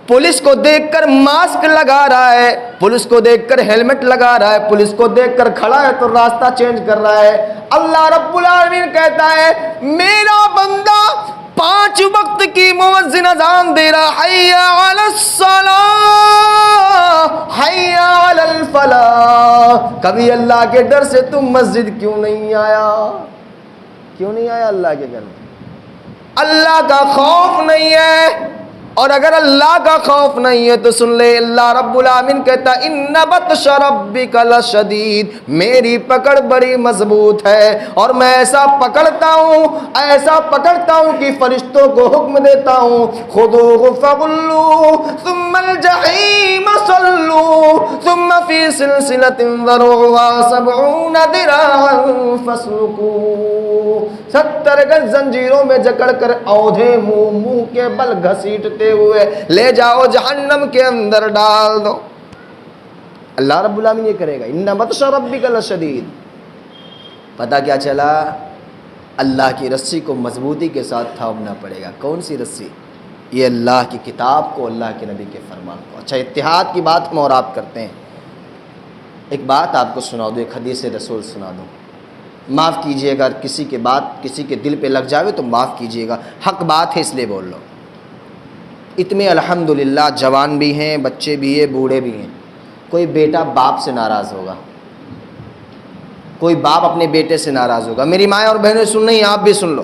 پولیس کو دیکھ کر ماسک لگا رہا ہے، پولیس کو دیکھ کر ہیلمٹ لگا رہا ہے، پولیس کو دیکھ کر کھڑا ہے تو راستہ چینج کر رہا ہے۔ اللہ رب العالمین کہتا ہے میرا بندہ 5 وقت کی مؤذن اذان دے رہا، حی علی الصلاۃ حی علی الفلاح، کبھی اللہ کے ڈر سے تم مسجد کیوں نہیں آیا؟ کیوں نہیں آیا اللہ کے گھر میں؟ اللہ کا خوف نہیں ہے، اور اگر اللہ کا خوف نہیں ہے تو سن لے، اللہ رب العالمین کہتا ان بطش ربک لشدید، میری پکڑ بڑی مضبوط ہے اور میں ایسا پکڑتا ہوں کہ فرشتوں کو حکم دیتا ہوں خذوہ فغلوہ ثم الجحیم صلوہ ثم فی سلسلۃ ذرعها 70 ذراعا فاسلکوہ، 70 گز زنجیروں میں جکڑ کر اودھے منہ کے بل گھسیٹتے ہوئے لے جاؤ جہنم کے اندر ڈال دو۔ اللہ رب العالمین یہ کرے گا، ان بطش ربک لشدید۔ پتہ کیا چلا؟ اللہ کی رسی کو مضبوطی کے ساتھ تھامنا پڑے گا۔ کون سی رسی؟ یہ اللہ کی کتاب کو، اللہ کے نبی کے فرمان کو۔ اچھا اتحاد کی بات ہم اور آپ کرتے ہیں، ایک بات آپ کو سنا دو، ایک حدیث رسول سنا دو، معاف کیجئے گا، کسی کے بات کسی کے دل پہ لگ جاوے تو معاف کیجئے گا، حق بات ہے اس لیے بول لو۔ اتنے الحمدللہ جوان بھی ہیں، بچے بھی ہیں، بوڑھے بھی ہیں، کوئی بیٹا باپ سے ناراض ہوگا، کوئی باپ اپنے بیٹے سے ناراض ہوگا۔ میری مائیں اور بہنیں سن رہی ہیں، آپ بھی سن لو۔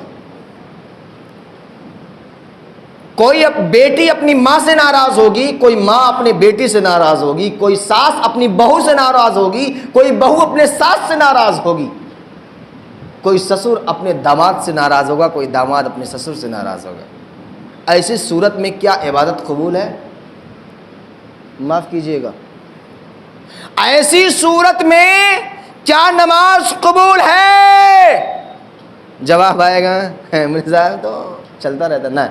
کوئی بیٹی اپنی ماں سے ناراض ہوگی، کوئی ماں اپنے بیٹی سے ناراض ہوگی، کوئی ساس اپنی بہو سے ناراض ہوگی، کوئی بہو اپنے ساس سے ناراض ہوگی، کوئی سسر اپنے داماد سے ناراض ہوگا، کوئی داماد اپنے سسر سے ناراض ہوگا۔ ایسی صورت میں کیا عبادت قبول ہے؟ معاف کیجئے گا، ایسی صورت میں کیا نماز قبول ہے؟ جواب آئے گا مرزا تو چلتا رہتا نا۔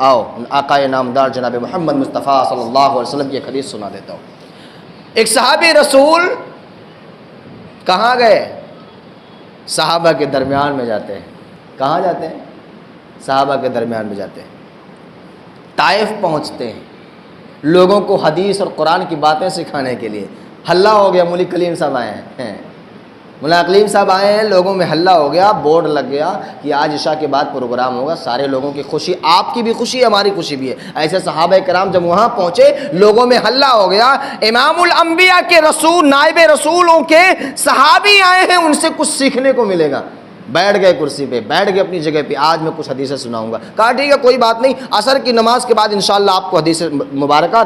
آؤ آقا نامدار جناب محمد مصطفیٰ صلی اللہ علیہ وسلم کی ایک حدیث سنا دیتا ہوں۔ ایک صحابی رسول کہاں گئے؟ صحابہ کے درمیان میں جاتے ہیں۔ کہاں جاتے ہیں؟ صحابہ کے درمیان میں جاتے ہیں، طائف پہنچتے ہیں، لوگوں کو حدیث اور قرآن کی باتیں سکھانے کے لیے۔ ہلہ ہو گیا، مولی کلیم صاحب آئے ہیں، مولا کلیم صاحب آئے ہیں، لوگوں میں ہلہ ہو گیا، بورڈ لگ گیا کہ آج عشاء کے بعد پروگرام ہوگا، سارے لوگوں کی خوشی، آپ کی بھی خوشی ہے، ہماری خوشی بھی ہے۔ ایسے صحابہ کرام جب وہاں پہنچے لوگوں میں ہلہ ہو گیا، امام الانبیاء کے رسول، نائب رسولوں کے صحابی آئے ہیں، ان سے کچھ سیکھنے کو ملے گا۔ بیٹھ گئے کرسی پہ، بیٹھ گئے اپنی جگہ پہ، آج میں کچھ حدیثیں سناؤں گا۔ کہا ٹھیک ہے کوئی بات نہیں، عصر کی نماز کے بعد انشاءاللہ آپ کو حدیث مبارکہ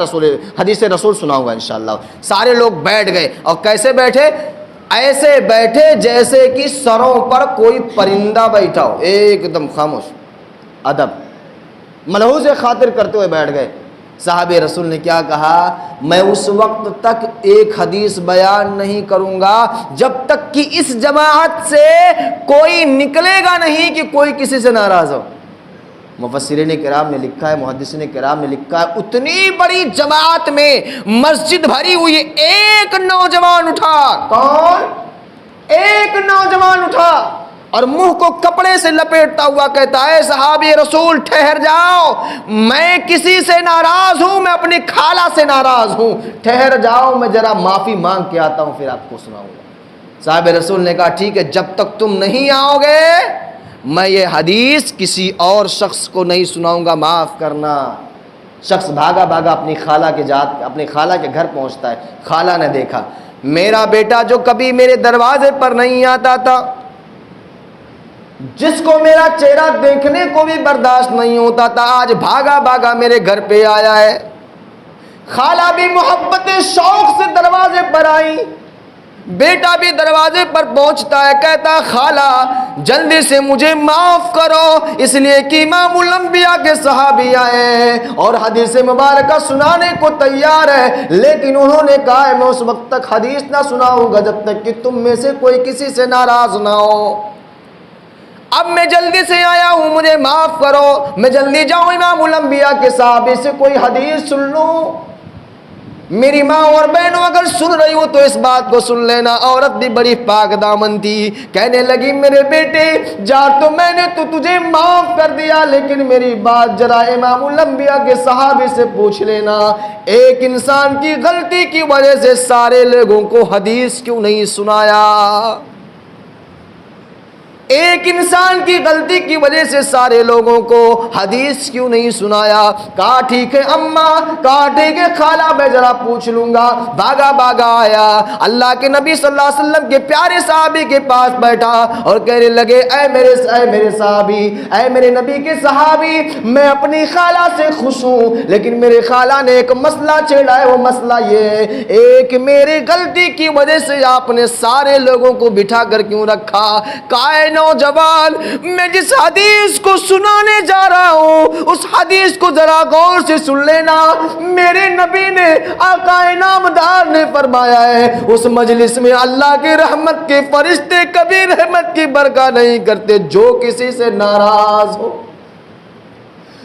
حدیث رسول سناؤں گا انشاءاللہ۔ سارے لوگ بیٹھ گئے، اور کیسے بیٹھے؟ ایسے بیٹھے جیسے کہ سروں پر کوئی پرندہ بیٹھا ہو، ایک دم خاموش، ادب، ملحوظ خاطر کرتے ہوئے بیٹھ گئے۔ صحابہ رسول نے کیا کہا؟ میں اس وقت تک ایک حدیث بیان نہیں کروں گا جب تک کہ اس جماعت سے کوئی نکلے گا نہیں کہ کوئی کسی سے ناراض ہو۔ مفسرین کرام نے لکھا ہے، محدثین کرام نے لکھا ہے، اتنی بڑی جماعت میں مسجد بھری ہوئی، ایک نوجوان اٹھا۔ کون؟ ایک نوجوان اٹھا اور منہ کو کپڑے سے لپیٹتا ہوا کہتا ہے، صحابی رسول ٹھہر جاؤ، میں کسی سے ناراض ہوں، میں اپنی خالہ سے ناراض ہوں، ٹھہر جاؤ، میں ذرا معافی مانگ کے آتا ہوں، پھر آپ کو سناؤں گا۔ صاحب رسول نے کہا ٹھیک ہے، جب تک تم نہیں آؤ گے میں یہ حدیث کسی اور شخص کو نہیں سناؤں گا، معاف کرنا۔ شخص بھاگا بھاگا اپنی خالہ کے گھر پہنچتا ہے۔ خالہ نے دیکھا میرا بیٹا جو کبھی میرے دروازے پر نہیں آتا تھا، جس کو میرا چہرہ دیکھنے کو بھی برداشت نہیں ہوتا تھا، آج بھاگا بھاگا میرے گھر پہ آیا ہے۔ خالہ بھی محبت شوق سے دروازے پر آئی، بیٹا بھی دروازے پر پہنچتا ہے، کہتا خالہ جلدی سے مجھے معاف کرو، اس لیے کہ امام الانبیاء کے صحابی آئے ہیں اور حدیث مبارکہ سنانے کو تیار ہے، لیکن انہوں نے کہا ہے میں اس وقت تک حدیث نہ سناؤں گا جب تک کہ تم میں سے کوئی کسی سے ناراض نہ ہو۔ اب میں جلدی سے آیا ہوں، مجھے معاف کرو، میں جلدی جاؤں امام الانبیاء کے صحابی سے کوئی حدیث سن لوں۔ میری ماں اور بہنوں اگر سن رہی ہو تو اس بات کو سن لینا، عورت بھی بڑی پاک دامن تھی، کہنے لگی میرے بیٹے جا، تو میں نے تو تجھے معاف کر دیا، لیکن میری بات ذرا امام الانبیاء کے صحابی سے پوچھ لینا، ایک انسان کی غلطی کی وجہ سے سارے لوگوں کو حدیث کیوں نہیں سنایا؟ ایک انسان کی غلطی کی وجہ سے سارے لوگوں کو حدیث کیوں نہیں سنایا؟ کہا ٹھیک ہے اماں، کہا ٹھیک ہے خالہ، میں ذرا پوچھ لوں گا۔ بھاگا بھاگا آیا، اللہ کے نبی صلی اللہ علیہ وسلم کے پیارے صحابی کے پاس بیٹھا اور کہنے لگے اے میرے صحابی، اے میرے نبی کے صحابی، میں اپنی خالہ سے خوش ہوں، لیکن میرے خالہ نے ایک مسئلہ چھیڑا ہے، وہ مسئلہ یہ ہے، ایک میری غلطی کی وجہ سے آپ نے سارے لوگوں کو بٹھا کر کیوں رکھا؟ نوجوان، میں جس حدیث کو سنانے جا رہا ہوں اس حدیث کو ذرا غور سے سن لینا۔ میرے نبی نے، آقا نامدار نے فرمایا ہے، اس مجلس میں اللہ کی رحمت کے فرشتے کبھی رحمت کی برکت نہیں کرتے جو کسی سے ناراض ہو،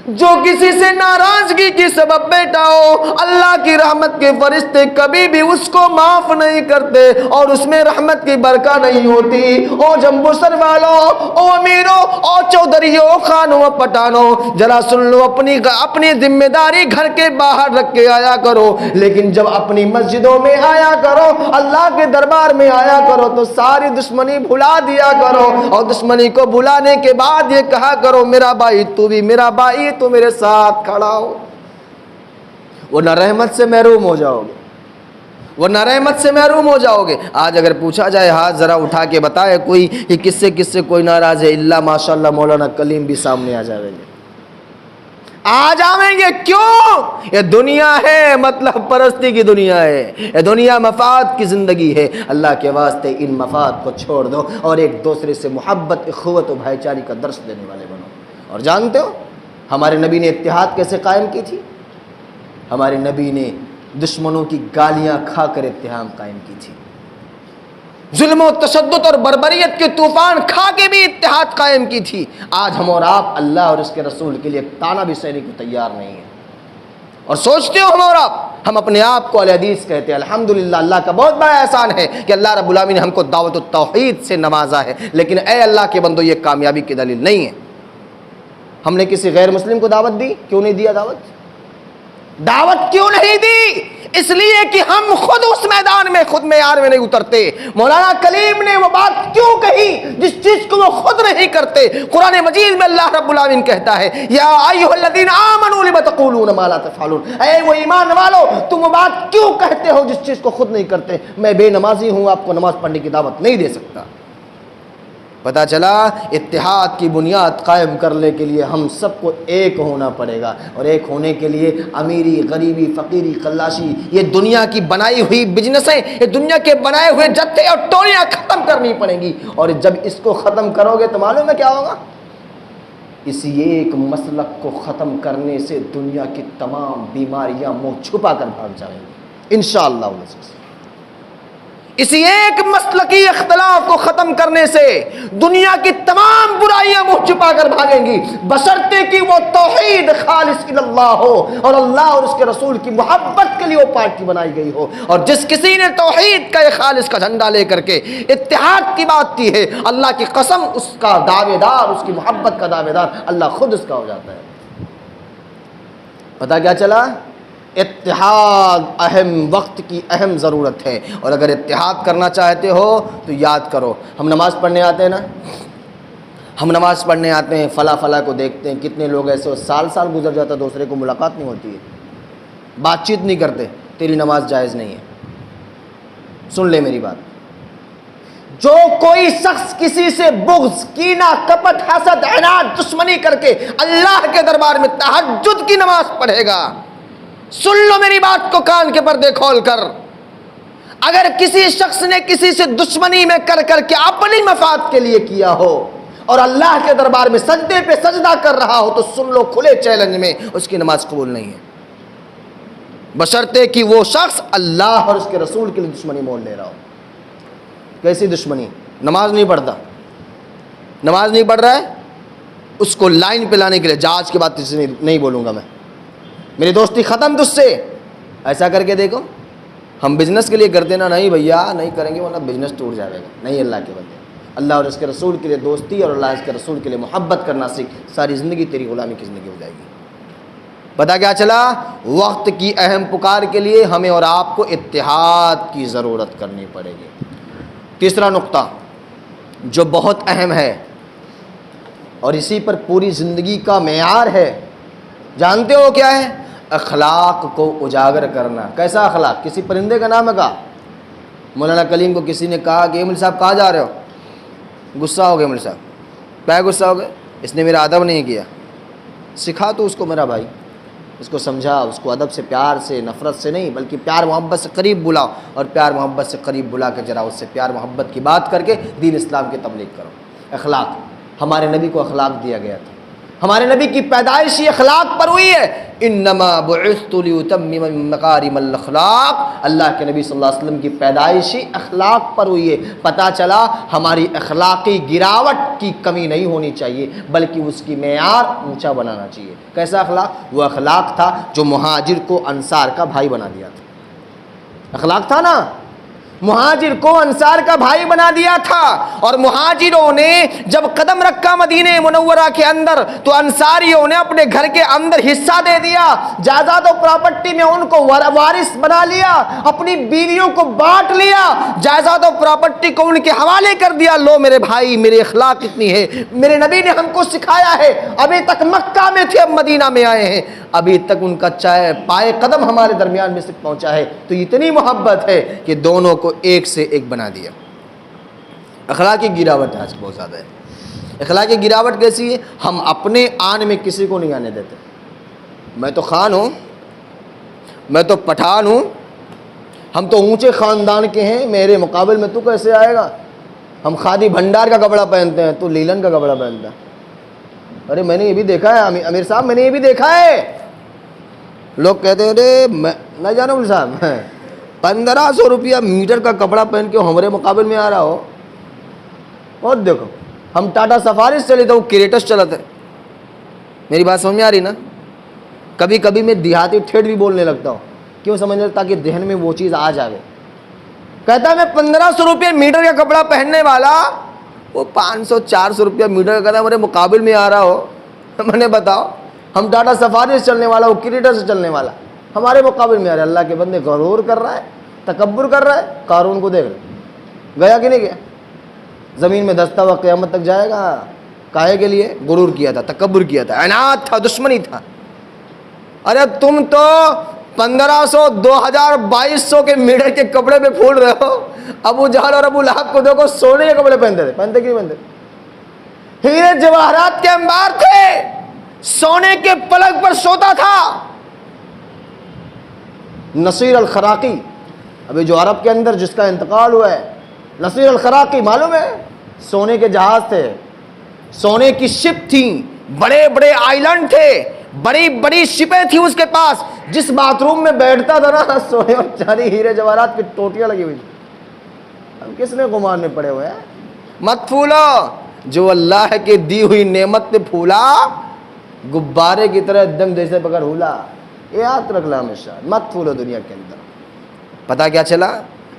جو کسی سے ناراضگی کی سبب بیٹا ہو، اللہ کی رحمت کے فرشتے کبھی بھی اس کو معاف نہیں کرتے اور اس میں رحمت کی برکت نہیں ہوتی۔ او جمبو سر والوں، او امیروں، او چودھریوں، خانوں، پٹھانوں، ذرا سن لو، اپنی ذمہ داری گھر کے باہر رکھ کے آیا کرو، لیکن جب اپنی مسجدوں میں آیا کرو، اللہ کے دربار میں آیا کرو تو ساری دشمنی بھلا دیا کرو، اور دشمنی کو بھلانے کے بعد یہ کہا کرو میرا بھائی تو بھی میرا بھائی، تو میرے ساتھ کھڑا ہو، ورنہ رحمت سے محروم ہو جاؤ گے، ورنہ رحمت سے محروم ہو جاؤ گے۔ آج اگر پوچھا جائے ہاتھ ذرا اٹھا کے بتائے کوئی کہ کس سے کوئی ناراض ہے، اللہ ماشاءاللہ مولانا کلیم بھی سامنے آ جائیں گے، آ جائیں گے۔ کیوں؟ یہ دنیا ہے مطلب پرستی کی دنیا ہے، یہ دنیا مفاد کی زندگی ہے۔ اللہ کے واسطے ان مفاد کو چھوڑ دو اور ایک دوسرے سے محبت، اخوت و بھائی چارے کا درس دینے والے بنو۔ اور جانتے ہو ہمارے نبی نے اتحاد کیسے قائم کی تھی؟ ہمارے نبی نے دشمنوں کی گالیاں کھا کر اتحاد قائم کی تھی، ظلم و تشدد اور بربریت کے طوفان کھا کے بھی اتحاد قائم کی تھی۔ آج ہم اور آپ اللہ اور اس کے رسول کے لیے تانا بھی سہنے کو تیار نہیں ہیں، اور سوچتے ہو ہم اور آپ، ہم اپنے آپ کو اہل حدیث کہتے ہیں۔ الحمدللہ اللہ کا بہت بڑا احسان ہے کہ اللہ رب العالمین نے ہم کو دعوت التوحید سے نوازا ہے، لیکن اے اللہ کے بندو یہ کامیابی کی دلیل نہیں ہے۔ ہم نے کسی غیر مسلم کو دعوت دی؟ کیوں نہیں دیا دعوت کیوں نہیں دی؟ اس لیے کہ ہم خود اس میدان میں خود معیار میں نہیں اترتے۔ مولانا کلیم نے وہ بات کیوں کہی جس چیز کو وہ خود نہیں کرتے؟ قرآن مجید میں اللہ رب العالمین کہتا ہے یا ایھا الذین آمنوا لم تقولون ما لا تفعلون، اے وہ ایمان والو تم وہ بات کیوں کہتے ہو جس چیز کو خود نہیں کرتے؟ میں بے نمازی ہوں، آپ کو نماز پڑھنے کی دعوت نہیں دے سکتا۔ پتہ چلا اتحاد کی بنیاد قائم کرنے کے لیے ہم سب کو ایک ہونا پڑے گا، اور ایک ہونے کے لیے امیری، غریبی، فقیری، خلاشی، یہ دنیا کی بنائی ہوئی بزنسیں، یہ دنیا کے بنائے ہوئے جتھے اور ٹولیاں ختم کرنی پڑیں گی، اور جب اس کو ختم کرو گے تو معلوم ہے کیا ہوگا؟ اسی ایک مسلک کو ختم کرنے سے دنیا کی تمام بیماریاں منہ چھپا کر بھاگ جائیں گی انشاءاللہ۔ اسی ایک مسلکی اختلاف کو ختم کرنے سے دنیا کی تمام برائیاں منہ چھپا کر بھاگیں گی، بشرطے کہ وہ توحید خالص اللہ ہو اور اللہ اور اس کے رسول کی محبت کے لیے وہ پارٹی بنائی گئی ہو۔ اور جس کسی نے توحید کا ایک خالص کا جھنڈا لے کر کے اتحاد کی بات کی ہے، اللہ کی قسم اس کا دعوے دار، اس کی محبت کا دعوے دار اللہ خود اس کا ہو جاتا ہے۔ پتہ کیا چلا؟ اتحاد اہم وقت کی اہم ضرورت ہے، اور اگر اتحاد کرنا چاہتے ہو تو یاد کرو، ہم نماز پڑھنے آتے ہیں نا، ہم نماز پڑھنے آتے ہیں، فلاں کو دیکھتے ہیں، کتنے لوگ ایسے سال گزر جاتا ہے، دوسرے کو ملاقات نہیں ہوتی ہے، بات چیت نہیں کرتے، تیری نماز جائز نہیں ہے۔ سن لے میری بات، جو کوئی شخص کسی سے بغض، کینہ، کپٹ، حسد، عناد، دشمنی کر کے اللہ کے دربار میں تہجد کی نماز پڑھے گا، سن لو میری بات کو کان کے پردے کھول کر، اگر کسی شخص نے کسی سے دشمنی میں کر کے اپنی مفاد کے لیے کیا ہو اور اللہ کے دربار میں سجدے پہ سجدہ کر رہا ہو، تو سن لو کھلے چیلنج میں اس کی نماز قبول نہیں ہے، بشرطے کہ وہ شخص اللہ اور اس کے رسول کے لیے دشمنی مول لے رہا ہو۔ کیسی دشمنی؟ نماز نہیں پڑھتا، نماز نہیں پڑھ رہا ہے، اس کو لائن پہ لانے کے لیے جہاز کی بات نہیں بولوں گا میں، میری دوستی ختم تجھ سے، ایسا کر کے دیکھو۔ ہم بزنس کے لیے کرتے نا، نہیں بھیا نہیں کریں گے ورنہ بزنس ٹوٹ جائے گا، نہیں اللہ کے بندے، اللہ اور اس کے رسول کے لیے دوستی اور اللہ اس کے رسول کے لیے محبت کرنا سیکھ، ساری زندگی تیری غلامی کی زندگی ہو جائے گی۔ پتہ کیا چلا؟ وقت کی اہم پکار کے لیے ہمیں اور آپ کو اتحاد کی ضرورت کرنی پڑے گی۔ تیسرا نقطہ جو بہت اہم ہے اور اسی پر پوری زندگی کا معیار ہے، جانتے ہو کیا ہے؟ اخلاق کو اجاگر کرنا۔ کیسا اخلاق؟ کسی پرندے کا نام ہے کہا، مولانا کلیم کو کسی نے کہا کہ مول صاحب کہاں جا رہے ہو؟ غصہ ہو گئے مول صاحب، کیا غصہ ہو گئے؟ اس نے میرا ادب نہیں کیا۔ سکھا تو اس کو میرا بھائی، اس کو سمجھا، اس کو ادب سے، پیار سے، نفرت سے نہیں بلکہ پیار محبت سے قریب بلاؤ، اور پیار محبت سے قریب بلا کے ذرا اس سے پیار محبت کی بات کر کے دین اسلام کی تبلیغ کرو۔ اخلاق، ہمارے نبی کو اخلاق دیا گیا تھا، ہمارے نبی کی پیدائش ہی اخلاق پر ہوئی ہے۔ انما بعثت لاتمم مکارم الاخلاق، اللہ کے نبی صلی اللہ علیہ وسلم کی پیدائش ہی اخلاق پر ہوئی ہے۔ پتہ چلا ہماری اخلاقی گراوٹ کی کمی نہیں ہونی چاہیے بلکہ اس کی معیار اونچا بنانا چاہیے۔ کیسا اخلاق؟ وہ اخلاق تھا جو مہاجر کو انصار کا بھائی بنا دیا تھا۔ اخلاق تھا نا، مہاجر کو انصار کا بھائی بنا دیا تھا، اور مہاجروں نے جب قدم رکھا مدینہ منورہ کے اندر تو انصاریوں نے اپنے گھر کے اندر حصہ دے دیا، جائیداد و پراپرٹی میں ان کو وارث بنا لیا، اپنی بیویوں کو بانٹ لیا، جائیداد و پراپرٹی کو ان کے حوالے کر دیا۔ لو میرے بھائی، میرے اخلاق اتنی ہے، میرے نبی نے ہم کو سکھایا ہے، ابھی تک مکہ میں تھے اب مدینہ میں آئے ہیں، ابھی تک ان کا چائے پائے قدم ہمارے درمیان میں سے پہنچا ہے، تو اتنی محبت ہے کہ دونوں کو ایک سے ایک بنا دیا۔ اخلاقی گراوٹ آج بہت زیادہ ہے۔ اخلاقی گراوٹ کیسی ہے؟ ہم اپنے آن میں کسی کو نہیں آنے دیتے۔ میں تو خان ہوں، میں تو پٹھان ہوں، ہم تو اونچے خاندان کے ہیں، میرے مقابل میں تو کیسے آئے گا؟ ہم خادی بھنڈار کا کپڑا پہنتے ہیں، تو لیلن کا کپڑا پہنتا ہے۔ ارے میں نے یہ بھی دیکھا ہے امیر صاحب، میں نے یہ بھی دیکھا ہے۔ لوگ کہتے ہیں ارے میں نہ جانو امیر صاحب 1500 روپیہ میٹر کا کپڑا پہن کے ہمارے مقابل میں آ رہا ہو۔ اور دیکھو ہم ٹاٹا سفارس چلے تو وہ کریٹس چلاتے۔ میری بات سمجھ میں آ رہی نا؟ کبھی کبھی میں دیہاتی ٹھیٹ بھی بولنے لگتا ہوں، کیوں سمجھنے؟ تاکہ ذہن میں وہ چیز آ جائے۔ کہتا ہے میں 1500 روپیہ میٹر کا کپڑا پہننے والا، وہ 500-400 روپیہ میٹر کا کہتا ہے میرے مقابل میں آ رہا ہو۔ میں نے بتاؤ، ہم ٹاٹا سفاری سے چلنے والا، وہ کریٹر سے چلنے والا، ہمارے مقابل میں آ رہا ہے۔ اللہ کے بندے غرور کر رہا ہے، تکبر کر رہا ہے۔ قارون کو دیکھ گیا کہ نہیں گیا؟ زمین میں دستہ ہوا قیامت تک جائے گا۔ کاہے کے لیے؟ غرور کیا تھا، تکبر کیا تھا، عناد تھا، دشمنی تھا۔ ارے تم تو 1500 2000 2200 کے میٹر کے کپڑے پہ پھول رہے ہو۔ ابو جہل اور ابو لہب کو دیکھو، سونے کے کپڑے پہنتے تھے، پہنتے کہ نہیں پہنتے؟ ہیرے جواہرات کے انبار تھے، سونے کے پلنگ پر سوتا تھا۔ نصیر الخراقی، ابھی جو عرب کے اندر جس کا انتقال ہوا ہے، نصیر الخراقی معلوم ہے؟ سونے کے جہاز تھے، سونے کی شپ تھیں، بڑے بڑے آئلینڈ تھے، بڑی بڑی شپیں تھیں اس کے پاس۔ جس باتھ روم میں بیٹھتا تھا نا، سونے اور چاندی ہیرے جواہرات کی ٹوٹیاں لگی ہوئی تھی۔ کس نے گمان میں پڑے ہوئے ہیں؟ مت پھولو، جو اللہ کے دی ہوئی نعمت پہ پھولا غبارے کی طرح دم جیسے بغیر ہلا، یہ یاد رکھ لا ہمیشہ، مت پھولو دنیا کے اندر۔ پتہ کیا چلا؟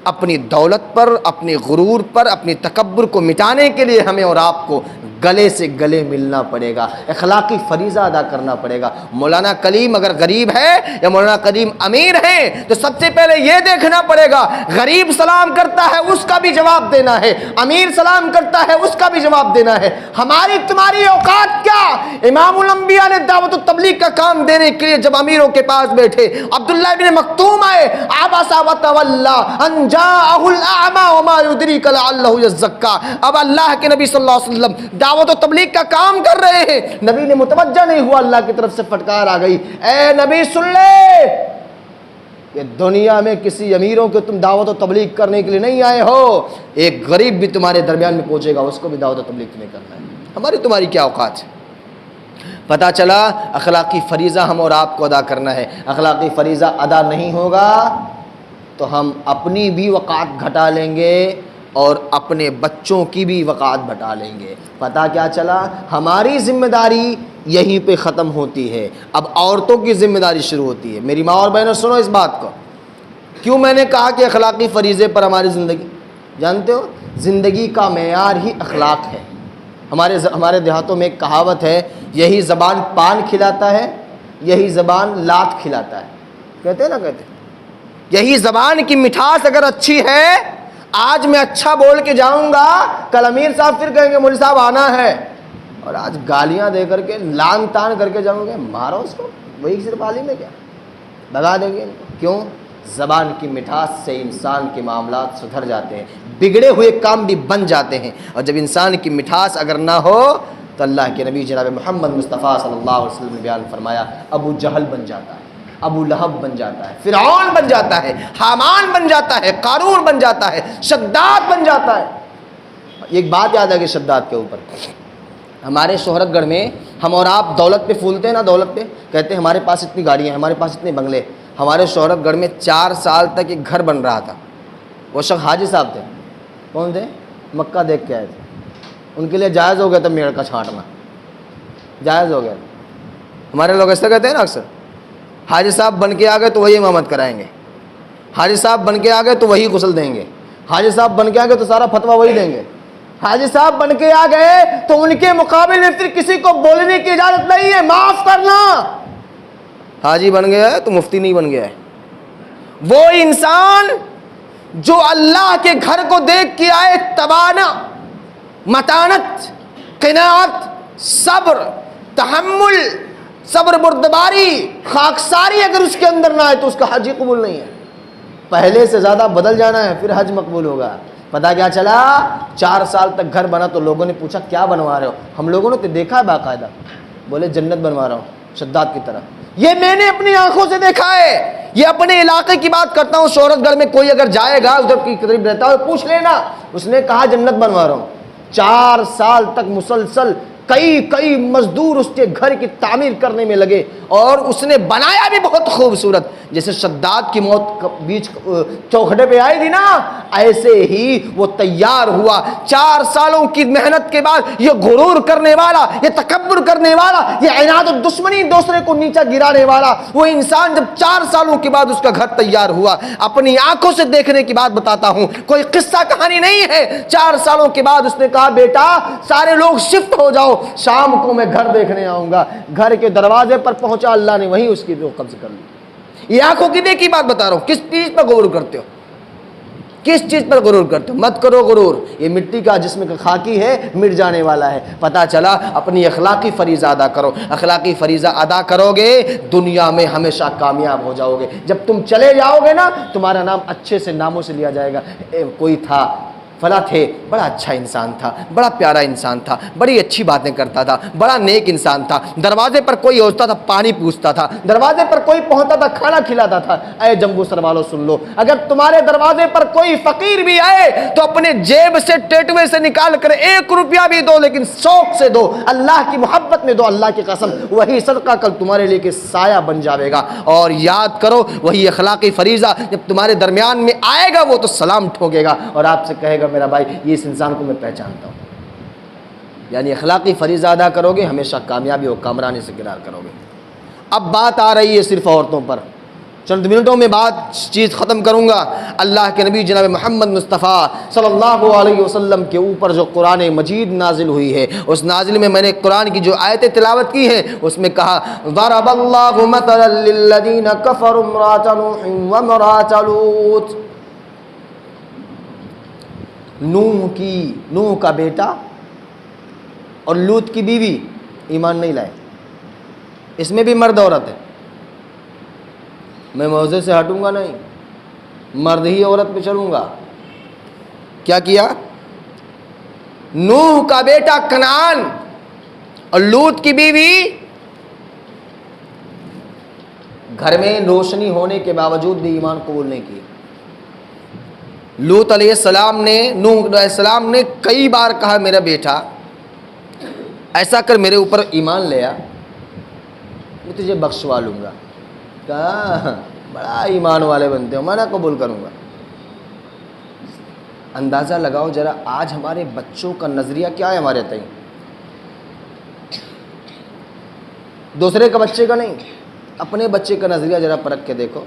اپنی دولت پر، اپنی غرور پر، اپنی تکبر کو مٹانے کے لیے ہمیں اور آپ کو گلے سے گلے ملنا پڑے گا، اخلاقی فریضہ ادا کرنا پڑے گا۔ مولانا کلیم اگر غریب ہے یا مولانا کلیم امیر ہے تو سب سے پہلے یہ دیکھنا پڑے گا، غریب سلام کرتا ہے اس کا بھی جواب دینا ہے، امیر سلام کرتا ہے اس کا بھی جواب دینا ہے۔ ہماری تمہاری اوقات کیا؟ امام الانبیاء نے دعوت و تبلیغ کا کام دینے کے لیے جب امیروں کے پاس بیٹھے، عبداللہ بن مکتوم آئے، عبس وتولى ان جاءه الاعمى وما يدريك لعله يزكى۔ اب اللہ کے نبی صلی اللہ علیہ وسلم دعوت و تبلیغ کا کام کر رہے ہیں، نبی نے متوجہ نہیں ہوا، اللہ کی طرف سے پھٹکار آ گئی، اے نبی سن لے کہ دنیا میں کسی امیروں کو تم دعوت و تبلیغ کرنے کے لیے نہیں آئے ہو، ایک غریب بھی تمہارے درمیان میں پہنچے گا، اس کو بھی دعوت و تبلیغ نہیں کرنا ہے۔ ہماری تمہاری کیا اوقات ہے؟ پتہ چلا اخلاقی فریضہ ہم اور آپ کو ادا کرنا ہے۔ اخلاقی فریضہ ادا نہیں ہوگا تو ہم اپنی بھی وقات گھٹا لیں گے اور اپنے بچوں کی بھی وقات بٹا لیں گے۔ پتہ کیا چلا؟ ہماری ذمہ داری یہیں پہ ختم ہوتی ہے، اب عورتوں کی ذمہ داری شروع ہوتی ہے۔ میری ماں اور بہنوں سنو اس بات کو، کیوں میں نے کہا کہ اخلاقی فریضے پر ہماری زندگی؟ جانتے ہو زندگی کا معیار ہی اخلاق ہے۔ ہمارے دیہاتوں میں ایک کہاوت ہے، یہی زبان پان کھلاتا ہے، یہی زبان لات کھلاتا ہے، کہتے ہیں نا، کہتے ہیں یہی زبان کی مٹھاس اگر اچھی ہے، آج میں اچھا بول کے جاؤں گا، کل امیر صاحب پھر کہیں گے مولوی صاحب آنا ہے، اور آج گالیاں دے کر کے لان تان کر کے جاؤں گے، مارو اس کو، وہی صرف عالم ہے کیا، بگا دیں گے ان کو۔ کیوں؟ زبان کی مٹھاس سے انسان کے معاملات سدھر جاتے ہیں، بگڑے ہوئے کام بھی بن جاتے ہیں، اور جب انسان کی مٹھاس اگر نہ ہو تو اللہ کے نبی جناب محمد مصطفیٰ صلی اللہ علیہ وسلم نے بیان فرمایا، ابو جہل بن جاتا ہے، ابو لہب بن جاتا ہے، فرعون بن جاتا ہے، حامان بن جاتا ہے، قارون بن جاتا ہے، شداد بن جاتا ہے۔ ایک بات یاد ہے کہ شداد کے اوپر ہمارے شہرت گڑھ میں ہم اور آپ دولت پہ پھولتے ہیں نا، دولت پہ کہتے ہیں ہمارے پاس اتنی گاڑیاں ہیں، ہمارے پاس اتنے بنگلے۔ ہمارے شہرت گڑھ میں 4 سال تک ایک گھر بن رہا تھا، وہ شخص حاجی صاحب تھے۔ کون تھے؟ مکہ دیکھ کے آئے تھے، ان کے لیے جائز ہو گیا تھا میڑ کا چھانٹنا، جائز ہو گیا۔ ہمارے لوگ ایسا کہتے ہیں نا اکثر، حاجی صاحب بن کے آ گئے تو وہی امامت کرائیں گے، حاجی صاحب بن کے آ گئے تو وہی غسل دیں گے، حاجی صاحب بن کے آ گئے تو سارا فتویٰ وہی دیں گے، حاجی صاحب بن کے آ گئے تو ان کے مقابل میں پھر کسی کو بولنے کی اجازت نہیں ہے، معاف کرنا۔ حاجی بن گیا ہے تو مفتی نہیں بن گیا ہے۔ وہ انسان جو اللہ کے گھر کو دیکھ کے آئے، توانا، متانت، قناعت، صبر، تحمل، صبر بردباری، خاکساری اگر اس کے اندر نہ آئے تو اس کا حج ہی قبول نہیں ہے۔ پہلے سے زیادہ بدل جانا ہے پھر حج مقبول ہوگا۔ پتہ کیا چلا؟ 4 سال تک گھر بنا تو لوگوں نے پوچھا کیا بنوا رہے ہو؟ ہم لوگوں نے تو دیکھا ہے باقاعدہ، بولے جنت بنوا رہا ہوں شداد کی طرح۔ یہ میں نے اپنی آنکھوں سے دیکھا ہے، یہ اپنے علاقے کی بات کرتا ہوں۔ شہرت گڑھ میں کوئی اگر جائے گا ادھر کی قریب رہتا ہے پوچھ لینا، اس نے کہا جنت بنوا رہا ہوں۔ 4 سال تک مسلسل کئی مزدور اس کے گھر کی تعمیر کرنے میں لگے، اور اس نے بنایا بھی بہت خوبصورت۔ جیسے شداد کی موت بیچ چوکھٹے پہ آئی تھی نا، ایسے ہی وہ تیار ہوا۔ 4 سالوں کی محنت کے بعد یہ غرور کرنے والا، یہ تکبر کرنے والا، یہ عناد و دشمنی دوسرے کو نیچا گرانے والا وہ انسان جب 4 سالوں کے بعد اس کا گھر تیار ہوا، اپنی آنکھوں سے دیکھنے کی بات بتاتا ہوں، کوئی قصہ کہانی نہیں ہے۔ 4 سالوں کے بعد اس نے کہا بیٹا سارے لوگ شفٹ ہو جاؤ، شام کو میں گھر دیکھنے آؤں گا۔ گھر کے دروازے پر پہنچا، اللہ نے وہیں اس کی روح قبض کر لی۔ یہ آنکھوں کی دیکھی بات بتا رہا ہوں۔ کس چیز پر غرور کرتے ہو؟ کس چیز پر غرور کرتے ہو؟ مت کرو غرور، یہ مٹی کا جسم کا خاکی ہے، مٹ جانے والا ہے۔ پتہ چلا اپنی اخلاقی فریضہ ادا کرو۔ اخلاقی فریضہ ادا کرو گے دنیا میں ہمیشہ کامیاب ہو جاؤ گے۔ جب تم چلے جاؤ گے نا تمہارا نام اچھے سے ناموں سے لیا جائے گا۔ کوئی تھا فلاں تھے، بڑا اچھا انسان تھا، بڑا پیارا انسان تھا، بڑی اچھی باتیں کرتا تھا، بڑا نیک انسان تھا، دروازے پر کوئی ہوتا تھا پانی پوچھتا تھا، دروازے پر کوئی پہنچتا تھا کھانا کھلاتا تھا۔ اے جمبو سر والو سن لو، اگر تمہارے دروازے پر کوئی فقیر بھی آئے تو اپنے جیب سے ٹیٹوے سے نکال کر 1 روپیہ بھی دو، لیکن شوق سے دو، اللہ کی محبت میں دو، اللہ کی قسم وہی صدقہ کل تمہارے لیے کہ سایہ بن جاوے گا۔ اور یاد کرو وہی اخلاقی فریضہ جب تمہارے درمیان میں آئے گا وہ تو سلام ٹھوکے گا اور آپ سے کہے گا میرا بھائی یہ اس انسان کو میں پہچانتا ہوں. یعنی اخلاقی فریضہ ادا کرو گے ہمیشہ کامیابی اور کامرانی سے کنار کرو گے. اب بات آ رہی ہے صرف عورتوں پر. چند منٹوں میں بات چیز ختم کروں گا. اللہ کے نبی جناب محمد مصطفیٰ صلی اللہ علیہ وسلم کے اوپر جو قرآن مجید نازل ہوئی ہے اس نازل میں نے قرآن کی جو آیتیں تلاوت کی ہیں اس میں کہا ضرب اللہ مثلا للذین کفروا امرأۃ نوح وامرأۃ لوط. نوح کا بیٹا اور لوط کی بیوی ایمان نہیں لائے. اس میں بھی مرد عورت ہے. میں موضوع سے ہٹوں گا نہیں, مرد ہی عورت پہ چلوں گا. کیا کیا؟ نوح کا بیٹا کنعان اور لوط کی بیوی گھر میں روشنی ہونے کے باوجود بھی ایمان قبول نہیں کی. لوط علیہ السلام نے نوح علیہ السلام نے کئی بار کہا میرا بیٹا ایسا کر میرے اوپر ایمان لے آ, میں تجھے بخشوا لوں گا. کہا بڑا ایمان والے بنتے ہو, میں نہ قبول کروں گا. اندازہ لگاؤ ذرا آج ہمارے بچوں کا نظریہ کیا ہے ہمارے تئیں. دوسرے کا بچے کا نہیں, اپنے بچے کا نظریہ ذرا پرکھ کے دیکھو.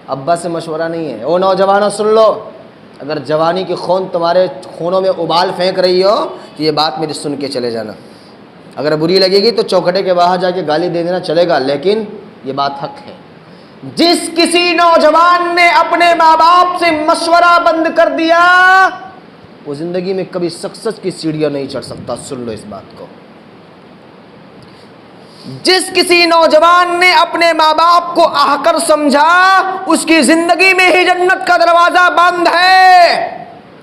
ابا سے مشورہ نہیں ہے. او نوجوانوں سن لو, اگر جوانی کی خون تمہارے خونوں میں ابال پھینک رہی ہو تو یہ بات میری سن کے چلے جانا. اگر بری لگے گی تو چوکھٹے کے باہر جا کے گالی دے دینا چلے گا, لیکن یہ بات حق ہے. جس کسی نوجوان نے اپنے ماں باپ سے مشورہ بند کر دیا وہ زندگی میں کبھی سکسیس کی سیڑھیاں نہیں چڑھ سکتا. سن لو اس بات کو. جس کسی نوجوان نے اپنے ماں باپ کو احقر سمجھا اس کی زندگی میں ہی جنت کا دروازہ بند ہے.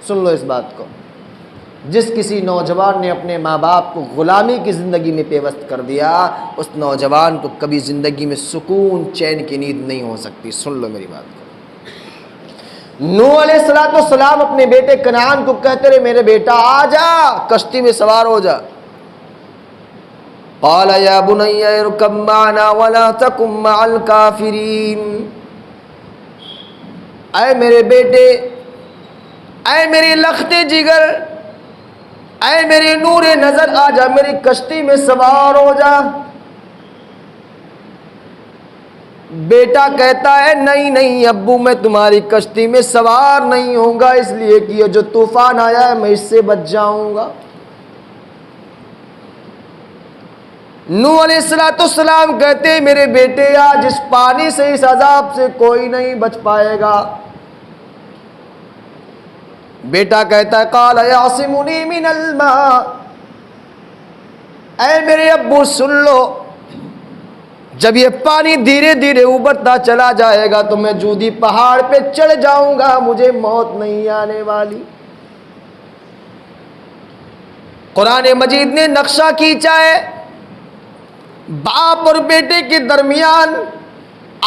سن لو اس بات کو. جس کسی نوجوان نے اپنے ماں باپ کو غلامی کی زندگی میں پیوست کر دیا اس نوجوان کو کبھی زندگی میں سکون چین کی نیند نہیں ہو سکتی. سن لو میری بات کو. نوح علیہ السلام اپنے بیٹے کنعان کو کہتے رہے میرے بیٹا آ جا, کشتی میں سوار ہو جا. قال یا بنی ارکب معنا ولا تکن مع الکافرین. اے میرے بیٹے, اے میری لخت جگر, اے میری نور نظر آ جا, میری کشتی میں سوار ہو جا. بیٹا کہتا ہے نہیں نہیں ابو میں تمہاری کشتی میں سوار نہیں ہوں گا, اس لیے کہ یہ جو طوفان آیا ہے میں اس سے بچ جاؤں گا. نوح علیہ السلام کہتے ہیں میرے بیٹے آج اس پانی سے اس عذاب سے کوئی نہیں بچ پائے گا. بیٹا کہتا ہے قال یعصمنی من الماء. اے میرے ابو سن لو, جب یہ پانی دھیرے دھیرے ابھرتا چلا جائے گا تو میں جودی پہاڑ پہ چڑھ جاؤں گا, مجھے موت نہیں آنے والی. قرآن مجید نے نقشہ کھینچا ہے باپ اور بیٹے کے درمیان.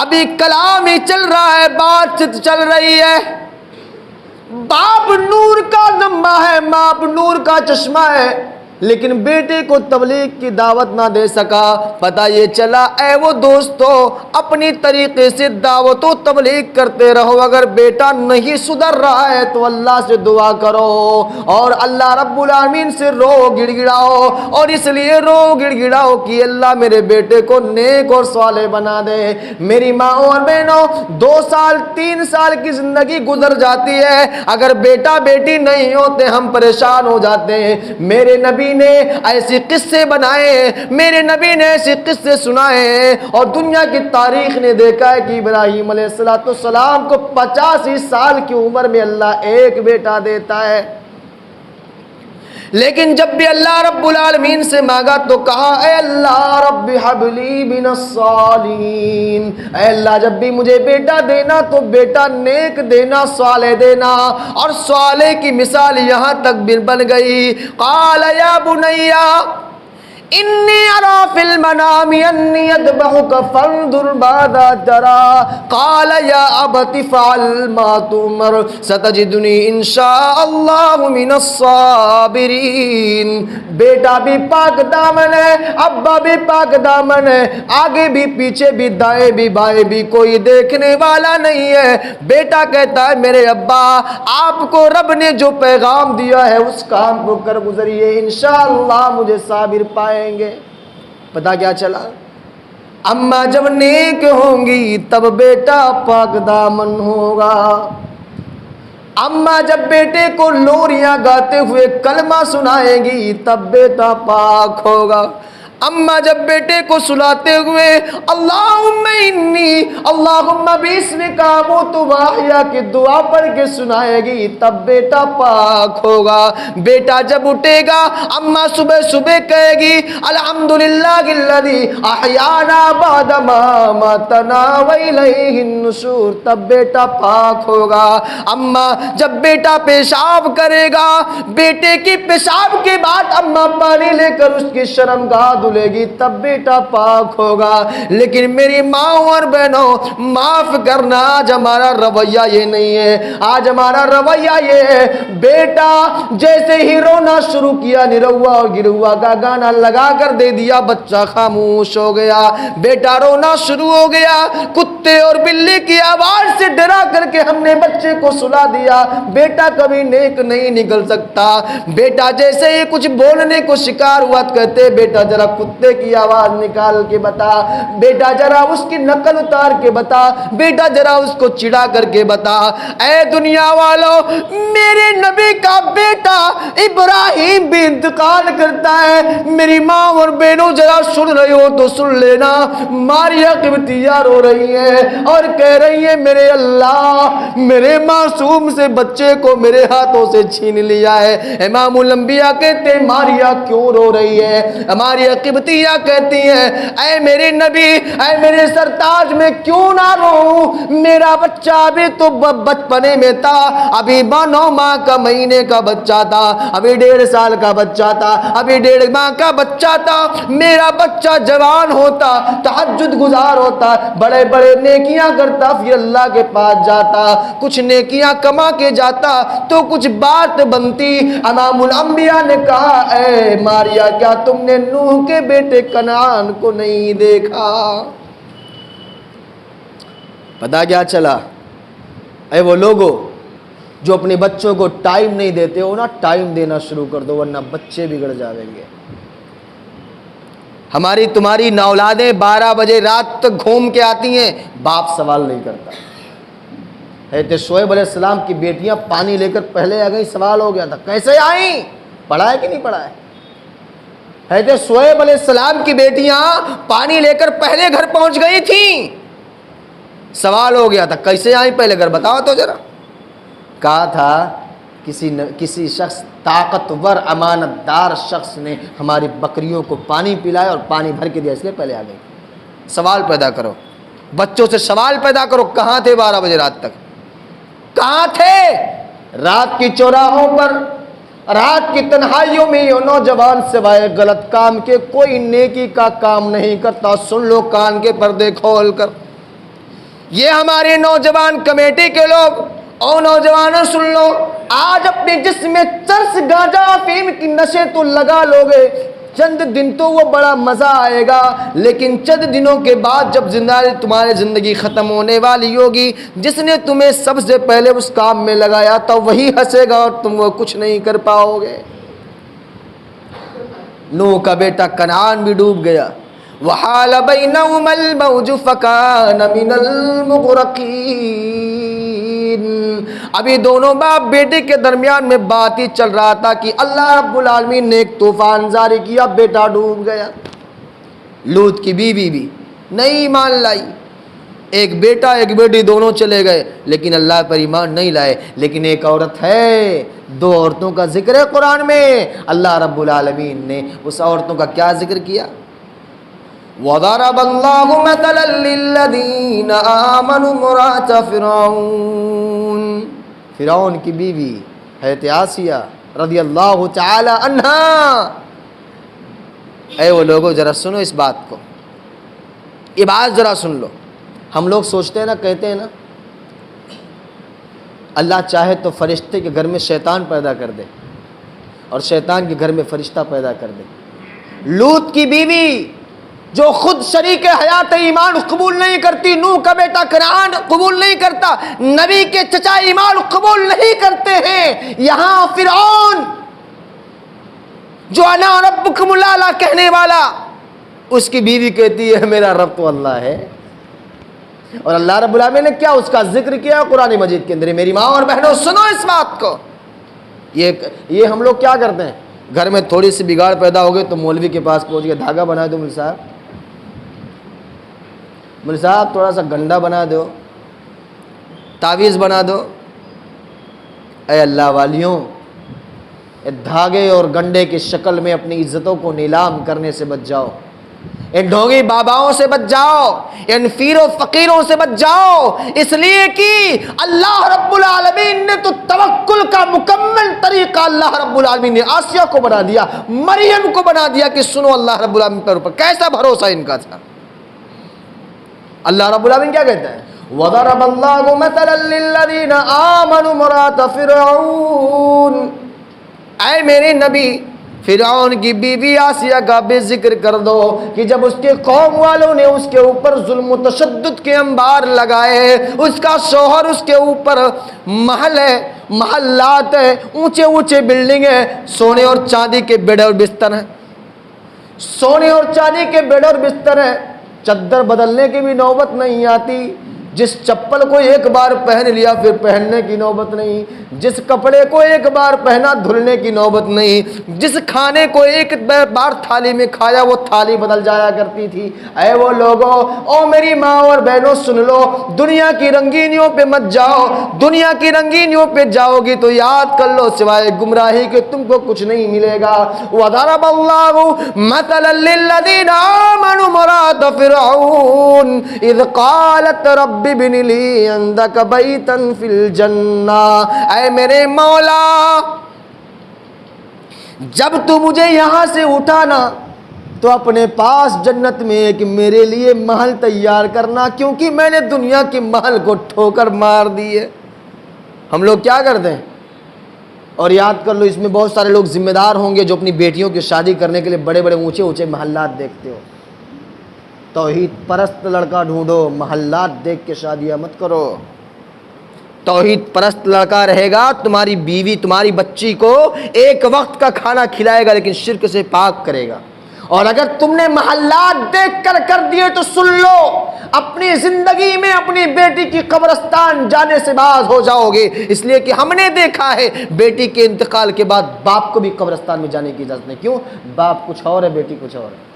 ابھی کلام ہی چل رہا ہے, بات چیت چل رہی ہے. باپ نور کا نما ہے, باپ نور کا چشمہ ہے, لیکن بیٹے کو تبلیغ کی دعوت نہ دے سکا. پتہ یہ چلا اے وہ دوستو اپنی طریقے سے دعوت و تبلیغ کرتے رہو. اگر بیٹا نہیں سدھر رہا ہے تو اللہ سے دعا کرو اور اللہ رب العالمین سے رو گڑ گڑاؤ, اور اس لیے رو گڑ گڑاؤ کہ اللہ میرے بیٹے کو نیک اور صالح بنا دے. میری ماں اور بہنوں 2 سال 3 سال کی زندگی گزر جاتی ہے, اگر بیٹا بیٹی نہیں ہوتے ہم پریشان ہو جاتے ہیں. میرے نبی نے ایسے قصے بنائے, میرے نبی نے ایسے قصے سنائے, اور دنیا کی تاریخ نے دیکھا ہے کہ ابراہیم علیہ السلام کو 85 سال کی عمر میں اللہ ایک بیٹا دیتا ہے. لیکن جب بھی اللہ رب العالمین سے مانگا تو کہا اے اللہ رب ہب لی من الصالحین, اے اللہ جب بھی مجھے بیٹا دینا تو بیٹا نیک دینا, صالح دینا. اور صالح کی مثال یہاں تک بن گئی. قال یا بنی انی ارا فی المنام انی اذبحک فانظر ماذا تری. قال یا ابت افعل ما تؤمر ستجدنی ان شاء اللہ من الصابرین. بیٹا بھی پاک دامن ہے، ابا بھی پاک دامن ہے، آگے بھی پیچھے بھی دائیں بھی بائیں بھی کوئی دیکھنے والا نہیں ہے۔ بیٹا کہتا ہے میرے ابا آپ کو رب نے جو پیغام دیا ہے اس کام کو کر گزریے، انشاءاللہ مجھے صابر پائیں گے۔ پتہ کیا چلا؟ اماں جب نیک ہوں گی تب بیٹا پاک دامن ہوگا۔ اماں جب بیٹے کو لوریاں گاتے ہوئے کلمہ سنائے گی تب بیٹا پاک ہوگا۔ اماں جب بیٹے کو سلاتے ہوئے اللہم انی اللہم باسمک اموت واحیا کی دعا پڑھ کے سنائے گی تب بیٹا پاک ہوگا۔ بیٹا جب اٹھے گا اماں صبح صبح کہے گی الحمدللہ الذی احیانا بعد ما اماتنا والیہ النشور تب بیٹا پاک ہوگا۔ اماں جب بیٹا پیشاب کرے گا بیٹے کی پیشاب کے بعد اماں پانی لے کر اس کی شرمگاہ دھلے گی تب بیٹا پاک ہوگا۔ لیکن میری ماں اور بہنوں معاف کرنا آج ہمارا رویہ یہ نہیں ہے، آج ہمارا رویہ یہ ہے بیٹا جیسے ہی رونا شروع کیا نروا اور گروا کا گانا لگا کر دے دیا بچہ خاموش ہو گیا، بیٹا رونا شروع ہو گیا، کتے اور بلی کی آواز سے ڈرا کر کے ہم نے بچے کو سلا دیا، بیٹا کبھی نیک نہیں نکل سکتا۔ بیٹا جیسے ہی کچھ بولنے کو شکار ہوا کہتے بیٹا ذرا کتے کی آواز نکال کے بتا، بیٹا ذرا اس کی نقل اتار کے بتا، بیٹا ذرا اس کو چڑا کر کے بتا۔ اے دنیا والوں میرے نبی کا بیٹا ابراہیم بھی انتقال کرتا ہے، میری ماں اور بہنوں ذرا سن رہی ہو تو سن لینا، ماریا قبطیہ رو رہی ہے اور کہہ رہی ہے میرے اللہ میرے معصوم سے بچے کو میرے ہاتھوں سے چھین لیا ہے۔ امام الانبیاء کہتے ہیں ماریا کیوں رو رہی ہے؟ ماریا قبطیہ کہتی ہیں اے میرے نبی اے میرے سرتاج میں کیوں نہ روؤں، میرا بچہ ابھی تو بچپنے میں تھا، ابھی 9 ماہ کا مہینے کا بچہ تھا، ابھی 1.5 سال کا بچہ تھا، ابھی 1.5 ماہ کا بچہ تھا، میرا بچہ جوان ہوتا تہجد گزار ہوتا بڑے بڑے نیکیاں کرتا پھر اللہ کے پاس جاتا کچھ نیکیاں کما کے جاتا تو کچھ بات بنتی۔ امام الانبیاء نے کہا اے ماریا کیا تم نے نوح کے بیٹے کنعان کو نہیں دیکھا؟ پتا کیا چلا؟ اے وہ لوگوں جو اپنے بچوں کو ٹائم نہیں دیتے ہو نا، ٹائم دینا شروع کر دو ورنہ بچے بگڑ جائیں گے۔ ہماری تمہاری نااولادیں 12 بجے رات تک گھوم کے آتی ہیں، باپ سوال نہیں کرتا۔ حضرت شعیب علیہ السلام کی بیٹیاں پانی لے کر پہلے آ گئی، سوال ہو گیا تھا کیسے آئیں، پڑھا ہے کہ نہیں پڑھا ہے؟ حضرت شعیب علیہ السلام کی بیٹیاں پانی لے کر پہلے گھر پہنچ گئی تھیں، سوال ہو گیا تھا کیسے آئیں پہلے گھر بتاؤ تو ذرا۔ کہا تھا کسی شخص طاقتور امانت دار شخص نے ہماری بکریوں کو پانی پلایا اور پانی بھر کے دیا اس لیے پہلے آ گئی۔ سوال پیدا کرو، بچوں سے سوال پیدا کرو، کہاں تھے 12 بجے رات تک؟ کہاں تھے؟ رات کی چوراہوں پر، رات کی تنہائیوں میں یہ نوجوان سوائے غلط کام کے کوئی نیکی کا کام نہیں کرتا۔ سن لو کان کے پردے کھول کر، یہ ہمارے نوجوان کمیٹی کے لوگ اور نوجوانوں سن لو، آج اپنے جسم میں چرس گانجا افیم کی نشے تو لگا لو گے، چند دن تو وہ بڑا مزہ آئے گا، لیکن چند دنوں کے بعد جب تمہاری زندگی ختم ہونے والی ہوگی، جس نے تمہیں سب سے پہلے اس کام میں لگایا تھا وہی ہنسے گا اور تم وہ کچھ نہیں کر پاؤ گے۔ نوح کا بیٹا کنعان بھی ڈوب گیا۔ وحال بینہما الموج فکان من المغرقین۔ ابھی دونوں باپ بیٹے کے درمیان میں بات ہی چل رہا تھا کہ اللہ رب العالمین نے ایک طوفان جاری کیا، بیٹا ڈوب گیا۔ لوط کی بیوی بھی نہیں ایمان لائی، ایک بیٹا ایک بیٹی دونوں چلے گئے لیکن اللہ پر ایمان نہیں لائے۔ لیکن ایک عورت ہے، 2 عورتوں کا ذکر ہے قرآن میں، اللہ رب العالمین نے اس عورتوں کا کیا ذکر کیا؟ وَضَرَبَ اللَّهُ مَثَلًا لِّلَّذِينَ آمَنُوا امْرَأَتَ فِرْعَوْنَ، فرعون کی بیوی حضرت آسیہ رضی اللہ تعالی عنہا۔ اے وہ لوگوں ذرا سنو اس بات کو، یہ بات ذرا سن لو۔ ہم لوگ سوچتے ہیں نا، کہتے ہیں نا اللہ چاہے تو فرشتے کے گھر میں شیطان پیدا کر دے، اور شیطان کے گھر میں فرشتہ پیدا کر دے۔ لوط کی بیوی جو خود شریک حیات ایمان قبول نہیں کرتی، نوح کا بیٹا کنعان قبول نہیں کرتا، نبی کے چچا ایمان قبول نہیں کرتے ہیں، یہاں فرعون جو انا ربکم الاعلی کہنے والا، اس کی بیوی کہتی ہے میرا رب تو اللہ ہے۔ اور اللہ رب العالمین نے کیا اس کا ذکر کیا قرآن مجید کے اندر۔ میری ماں اور بہنوں سنو اس بات کو، یہ ہم لوگ کیا کرتے ہیں، گھر میں تھوڑی سی بگاڑ پیدا ہو گئی تو مولوی کے پاس پہنچ گئے، دھاگا بنا دو مول صاحب تھوڑا سا گنڈا بنا دو، تعویذ بنا دو۔ اے اللہ والیوں، دھاگے اور گنڈے کی شکل میں اپنی عزتوں کو نیلام کرنے سے بچ جاؤ، ان ڈھونگی باباؤں سے بچ جاؤ، ان پیر و فقیروں سے بچ جاؤ، اس لیے کہ اللہ رب العالمین نے تو توکل کا مکمل طریقہ اللہ رب العالمین نے آسیہ کو بنا دیا، مریم کو بنا دیا کہ سنو اللہ رب العالمین پر اوپر کیسا بھروسہ ان کا تھا۔ اللہ رب العالمین کیا کہتا ہے، وَضَرَبَ اللَّهُ مَثَلًا لِّلَّذِينَ آمَنُوا امْرَأَتَ فِرْعَوْنَ، اے میرے نبی فرعون کی بیوی آسیہ کا بھی ذکر کر دو کہ جب اس کے قوم والوں نے اس کے اوپر ظلم و تشدد کے انبار لگائے، اس کا شوہر اس کے اوپر محل ہے، محلات ہے، اونچے اونچے بلڈنگ ہے، سونے اور چاندی کے بیڈ اور بستر ہیں، سونے اور چاندی کے بیڈ اور بستر ہے، چادر بدلنے کی بھی نوبت نہیں آتی، جس چپل کو ایک بار پہن لیا پھر پہننے کی نوبت نہیں، جس کپڑے کو ایک بار پہنا دھلنے کی نوبت نہیں، جس کھانے کو ایک بار تھالی میں کھایا وہ تھالی بدل جایا کرتی تھی۔ اے وہ لوگوں، او میری ماں اور بہنوں سن لو، دنیا کی رنگینیوں پہ مت جاؤ، دنیا کی رنگینیوں پہ جاؤ گی تو یاد کر لو سوائے گمراہی کے تم کو کچھ نہیں ملے گا۔ وَضَرَبَ اللَّهُ مَثَلًا لِّلَّذِينَ آمَنُوا امْرَأَتَ فِرْعَوْنَ إِذْ قَالَتْ رَبِّ ابْنِ لِي عِندَكَ بَيْتًا فِي الْجَنَّةِ، اے میرے مولا جب تو مجھے یہاں سے اٹھانا تو اپنے پاس جنت میں ایک میرے لیے محل تیار کرنا، کیونکہ میں نے دنیا کے محل کو ٹھوکر مار دی ہے۔ ہم لوگ کیا کرتے ہیں، اور یاد کر لو اس میں بہت سارے لوگ ذمہ دار ہوں گے جو اپنی بیٹیوں کی شادی کرنے کے لیے بڑے بڑے اونچے اونچے محلات دیکھتے ہو۔ توحید پرست لڑکا ڈھونڈو، محلات دیکھ کے شادیاں مت کرو۔ توحید پرست لڑکا رہے گا، تمہاری بیوی تمہاری بچی کو ایک وقت کا کھانا کھلائے گا لیکن شرک سے پاک کرے گا۔ اور اگر تم نے محلات دیکھ کر دیے تو سن لو، اپنی زندگی میں اپنی بیٹی کی قبرستان جانے سے باز ہو جاؤ گے، اس لیے کہ ہم نے دیکھا ہے بیٹی کے انتقال کے بعد باپ کو بھی قبرستان میں جانے کی اجازت نہیں۔ کیوں؟ باپ کچھ اور ہے، بیٹی کچھ اور ہے۔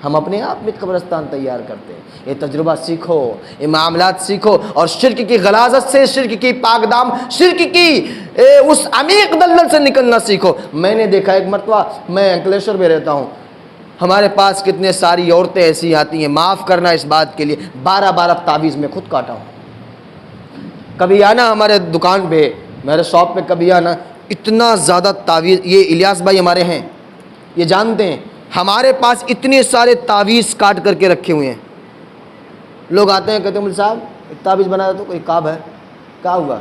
ہم اپنے آپ میں قبرستان تیار کرتے ہیں۔ یہ تجربہ سیکھو، یہ معاملات سیکھو، اور شرک کی غلاظت سے، شرک کی پاکدام، شرک کی اس عمیق دلدل سے نکلنا سیکھو۔ میں نے دیکھا ایک مرتبہ، میں انکلیشور میں رہتا ہوں، ہمارے پاس کتنے ساری عورتیں ایسی آتی ہیں، معاف کرنا اس بات کے لیے 12 تعویذ میں خود کاٹا ہوں۔ کبھی آنا ہمارے دکان پہ، میرے شاپ پہ کبھی آنا، اتنا زیادہ تعویذ، یہ الیاس بھائی ہمارے ہیں، یہ جانتے ہیں ہمارے پاس اتنے سارے تعویذ کاٹ کر کے رکھے ہوئے ہیں۔ لوگ آتے ہیں کہتے ہیں مول صاحب ایک تعویذ بنا دو، کوئی کعب ہے، کیا ہوا؟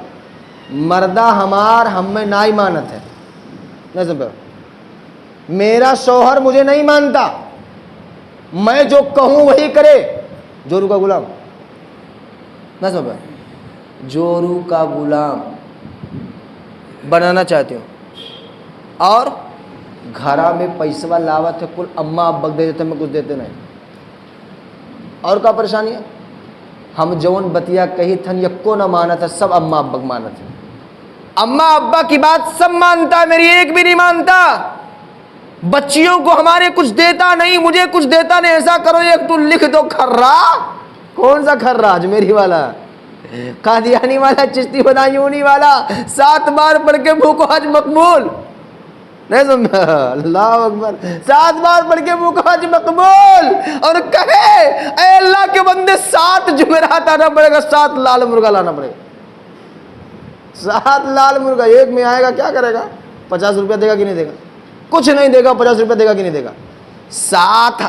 مردہ ہمار ہم میں نا ایمانت ہے، نہیں سمجھو، میرا شوہر مجھے نہیں مانتا، میں جو کہوں وہی کرے، جورو کا غلام، نہیں سمجھو، جورو کا غلام بنانا چاہتے ہو، اور گھرا میں پیسہ لاوت ہے، کل اماں ابک دے دیتے، میں کچھ دیتے نہیں، اور کیا پریشانی ہے؟ ہم جون بتیا کہی تھن یکو نہ مانا تھا، سب اماں ابک مانا تھا، اماں ابا کی بات سب مانتا، میری ایک بھی نہیں مانتا۔ بچیوں کو ہمارے کچھ دیتا نہیں، مجھے کچھ دیتا نہیں، ایسا کرو ایک تو لکھ دو کھرا، کون سا کھرا؟ اجمیری والا، قادیانی والا، چشتی بدایونی والا، 7 بار پڑھ کے بھوکو حج مقبول، نہیں سمجھا؟ اللہ اکبر، 7 بار پڑھ کے منہ کو حج مقبول، اور کہے اے اللہ کے بندے 7 جمعرات آنا پڑے گا، 7 لال مرغا لانا پڑے گا، 7 لال مرغا ایک میں آئے گا، کیا کرے گا؟ 50 روپیہ دے گا کہ نہیں دے گا؟ کچھ نہیں دے گا، 50 روپیہ دے گا کہ نہیں دے گا؟ 7